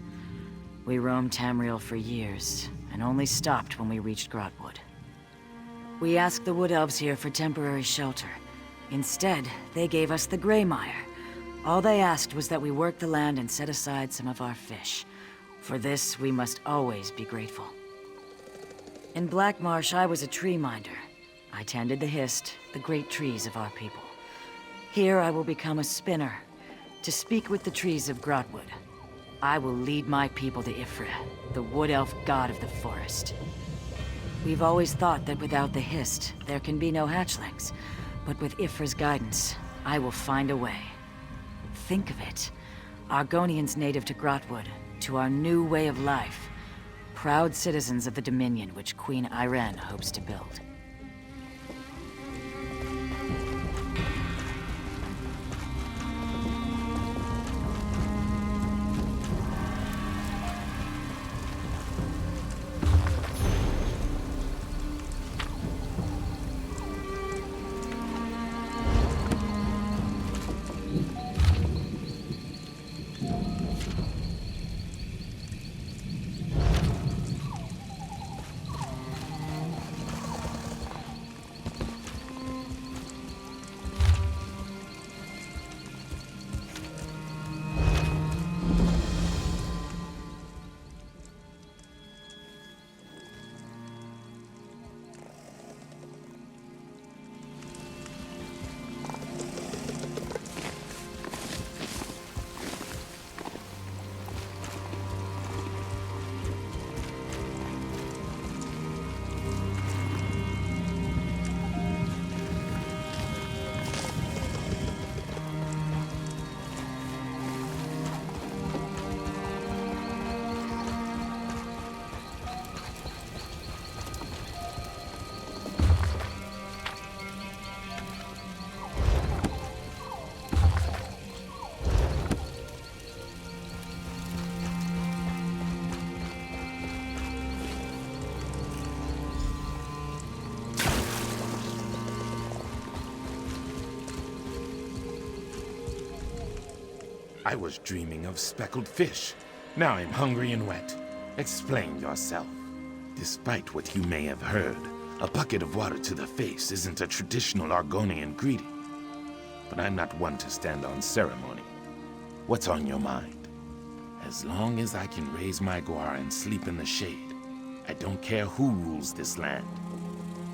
We roamed Tamriel for years, and only stopped when we reached Grotwood. We asked the Wood Elves here for temporary shelter. Instead, they gave us the Greymire. All they asked was that we work the land and set aside some of our fish. For this, we must always be grateful. In Black Marsh, I was a tree minder. I tended the Hist, the great trees of our people. Here, I will become a spinner, to speak with the trees of Grotwood. I will lead my people to Ifre, the Wood Elf god of the forest. We've always thought that without the Hist, there can be no hatchlings. But with Ifre's guidance, I will find a way. Think of it. Argonians native to Grotwood, to our new way of life. Proud citizens of the Dominion which Queen Irene hopes to build. I was dreaming of speckled fish. Now I'm hungry and wet. Explain yourself. Despite what you may have heard, a bucket of water to the face isn't a traditional Argonian greeting. But I'm not one to stand on ceremony. What's on your mind? As long as I can raise my guar and sleep in the shade, I don't care who rules this land.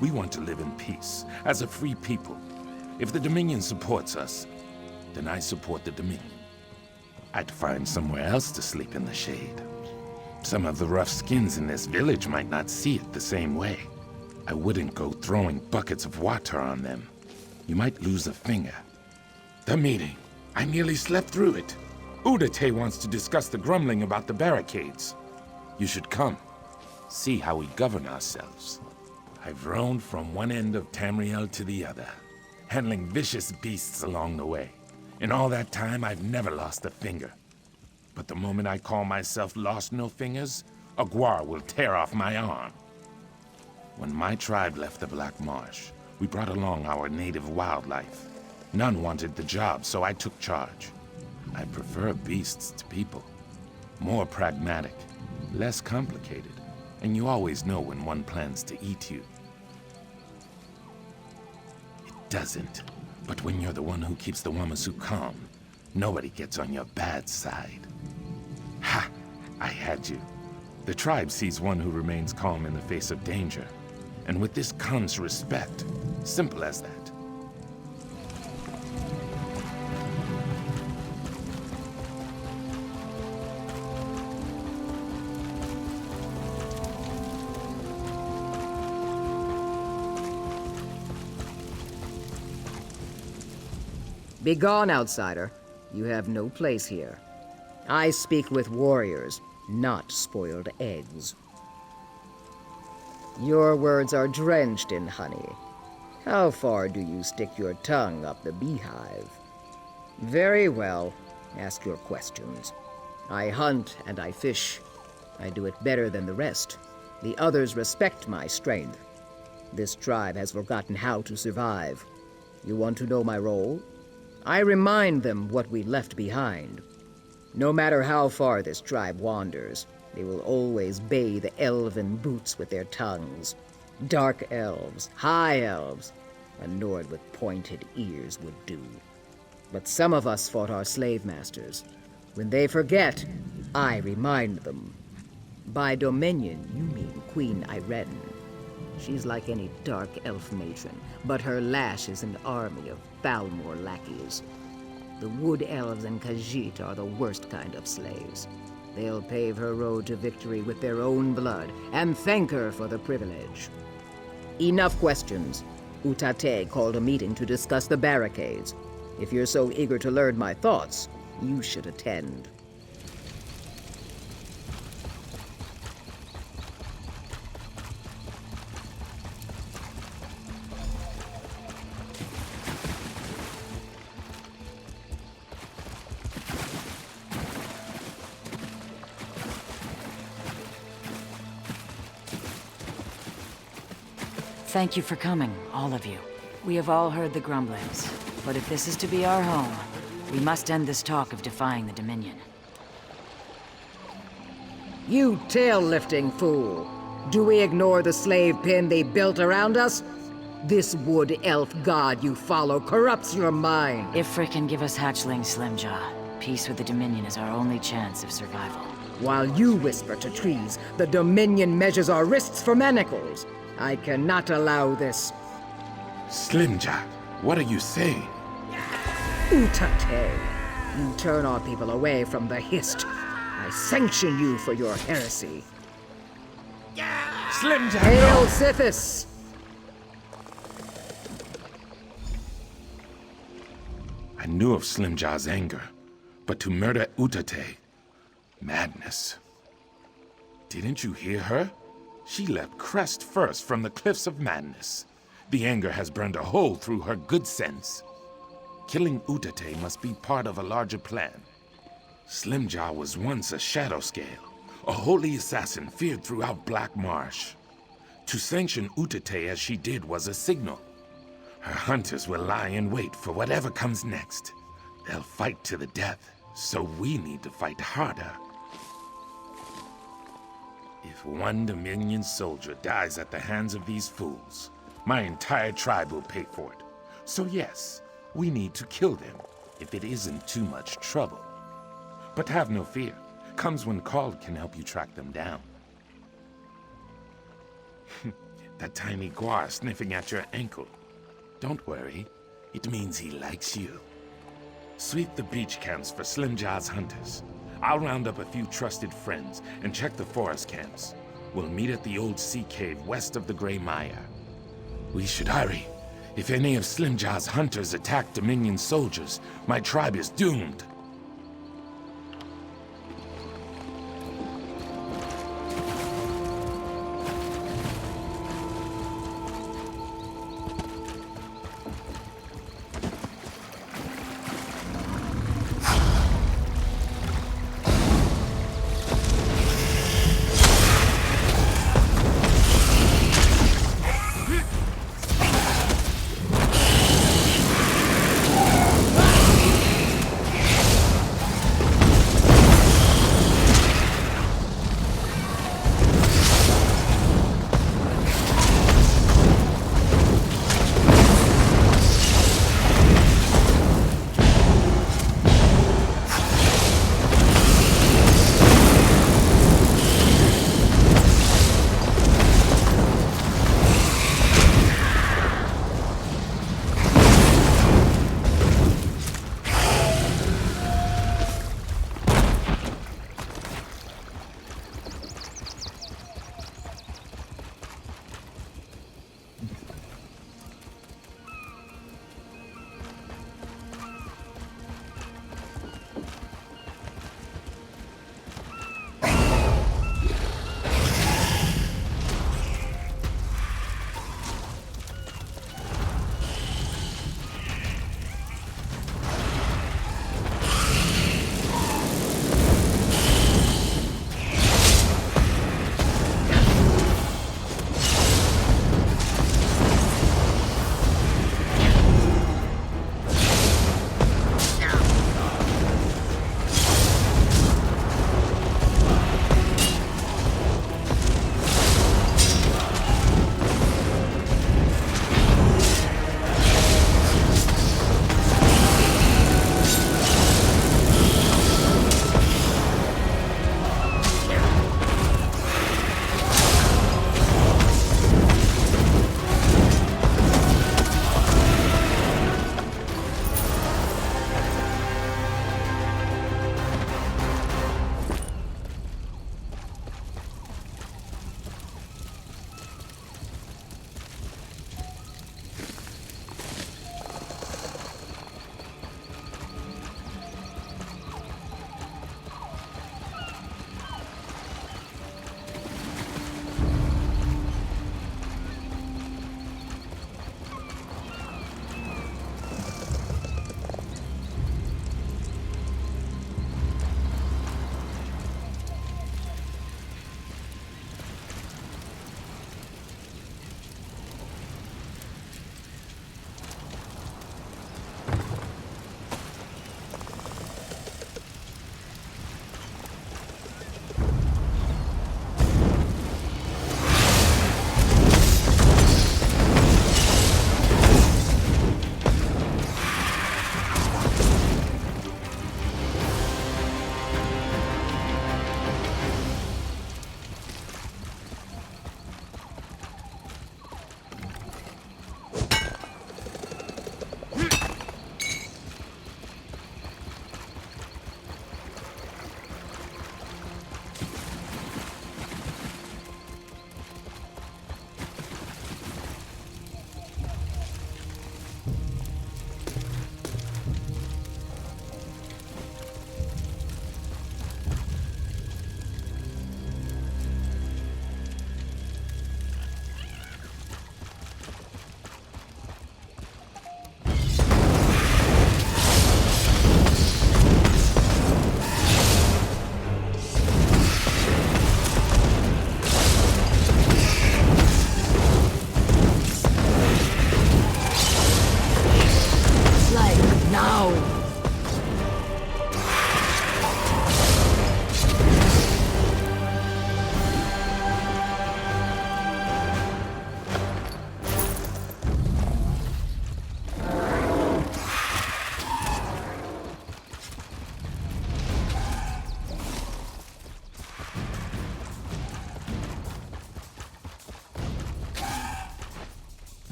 We want to live in peace, as a free people. If the Dominion supports us, then I support the Dominion. I'd find somewhere else to sleep in the shade. Some of the rough skins in this village might not see it the same way. I wouldn't go throwing buckets of water on them. You might lose a finger. The meeting. I nearly slept through it. Udate wants to discuss the grumbling about the barricades. You should come. See how we govern ourselves. I've roamed from one end of Tamriel to the other, handling vicious beasts along the way. In all that time, I've never lost a finger. But the moment I call myself Lost No Fingers, a guar will tear off my arm. When my tribe left the Black Marsh, we brought along our native wildlife. None wanted the job, so I took charge. I prefer beasts to people. More pragmatic, less complicated, and you always know when one plans to eat you. It doesn't. But when you're the one who keeps the Wamasu calm, nobody gets on your bad side. Ha! I had you. The tribe sees one who remains calm in the face of danger. And with this comes respect. Simple as that. Begone, outsider. You have no place here. I speak with warriors, not spoiled eggs. Your words are drenched in honey. How far do you stick your tongue up the beehive? Very well. Ask your questions. I hunt and I fish. I do it better than the rest. The others respect my strength. This tribe has forgotten how to survive. You want to know my role? I remind them what we left behind. No matter how far this tribe wanders, they will always bay the elven boots with their tongues. Dark elves, high elves, a Nord with pointed ears would do. But some of us fought our slave masters. When they forget, I remind them. By Dominion, you mean Queen Irene. She's like any dark elf matron, but her lash is an army of Balmor lackeys. The Wood Elves and Khajiit are the worst kind of slaves. They'll pave her road to victory with their own blood, and thank her for the privilege. Enough questions. Utate called a meeting to discuss the barricades. If you're so eager to learn my thoughts, You should attend. Thank you for coming, all of you. We have all heard the grumblings, but if this is to be our home, we must end this talk of defying the Dominion. You tail-lifting fool! Do we ignore the slave pen they built around us? This wood elf god you follow corrupts your mind. If Frick can give us hatchlings, Slimjaw, peace with the Dominion is our only chance of survival. While you whisper to trees, the Dominion measures our wrists for manacles. I cannot allow this. Slimjaw, what are you saying? Utate, you turn our people away from the Hist. I sanction you for your heresy. Slimjaw, Hail no! Sithis! I knew of Slimjaw's anger, but to murder Utate, madness. Didn't you hear her? She leapt crest first from the cliffs of madness. The anger has burned a hole through her good sense. Killing Utate must be part of a larger plan. Slimjaw was once a shadow scale, a holy assassin feared throughout Black Marsh. To sanction Utate as she did was a signal. Her hunters will lie in wait for whatever comes next. They'll fight to the death, so we need to fight harder. If one Dominion soldier dies at the hands of these fools, my entire tribe will pay for it. So yes, we need to kill them, if it isn't too much trouble. But have no fear. Comes when called can help you track them down. That tiny guar sniffing at your ankle. Don't worry, it means he likes you. Sweep the beach camps for Slimjaw's hunters. I'll round up a few trusted friends and check the forest camps. We'll meet at the old sea cave west of the Grey Mire. We should hurry. If any of Slimjaw's hunters attack Dominion soldiers, my tribe is doomed.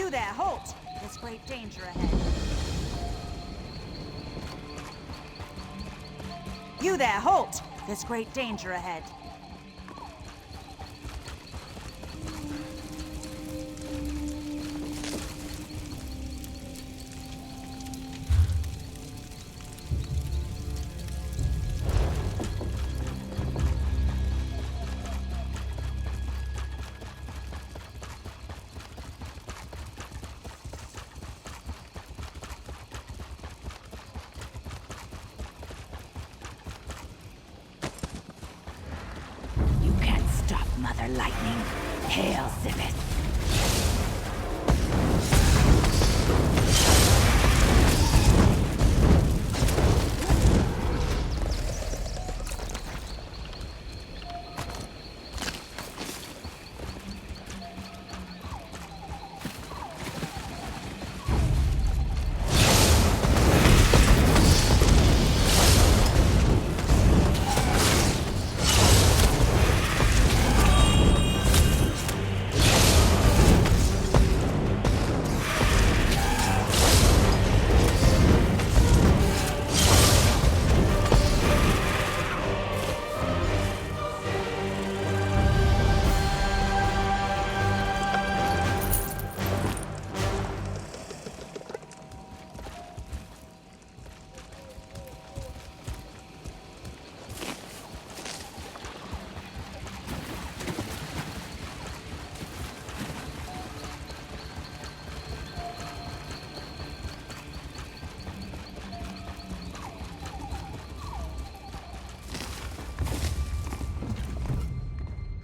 You there, halt! There's great danger ahead. You there, halt! There's great danger ahead. Mother Lightning. Hail, Zibith.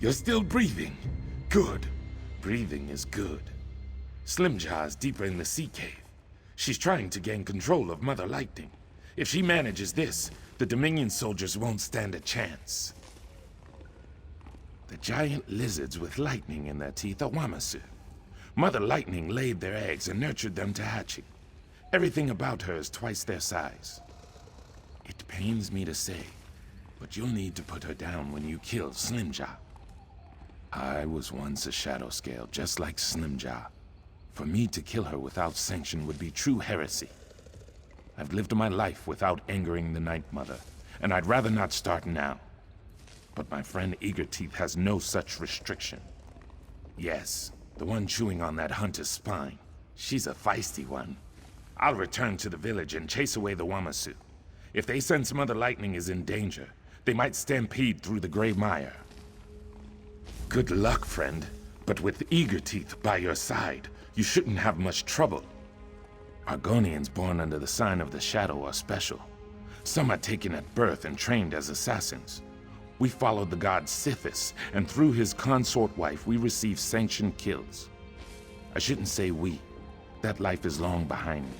You're still breathing. Good. Breathing is good. Slimjaw's deeper in the sea cave. She's trying to gain control of Mother Lightning. If she manages this, the Dominion soldiers won't stand a chance. The giant lizards with lightning in their teeth are Wamasu. Mother Lightning laid their eggs and nurtured them to hatching. Everything about her is twice their size. It pains me to say, but you'll need to put her down when you kill Slimjaw. I was once a shadow scale, just like Slimjaw. For me to kill her without sanction would be true heresy. I've lived my life without angering the Night Mother, and I'd rather not start now. But my friend Eagerteeth has no such restriction. Yes, the one chewing on that hunter's spine. She's a feisty one. I'll return to the village and chase away the Wamasu. If they sense Mother Lightning is in danger, they might stampede through the gray mire. Good luck, friend. But with Eagerteeth by your side, you shouldn't have much trouble. Argonians born under the sign of the Shadow are special. Some are taken at birth and trained as assassins. We followed the god Sithis, and through his consort wife, we received sanctioned kills. I shouldn't say we. That life is long behind me.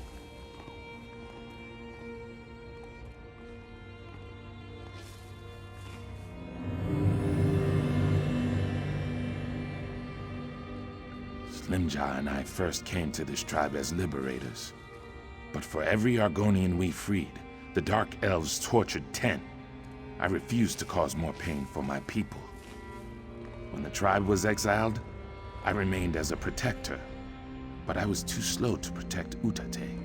Slimjaw and I first came to this tribe as liberators. But for every Argonian we freed, the Dark Elves tortured 10. I refused to cause more pain for my people. When the tribe was exiled, I remained as a protector. But I was too slow to protect Utate.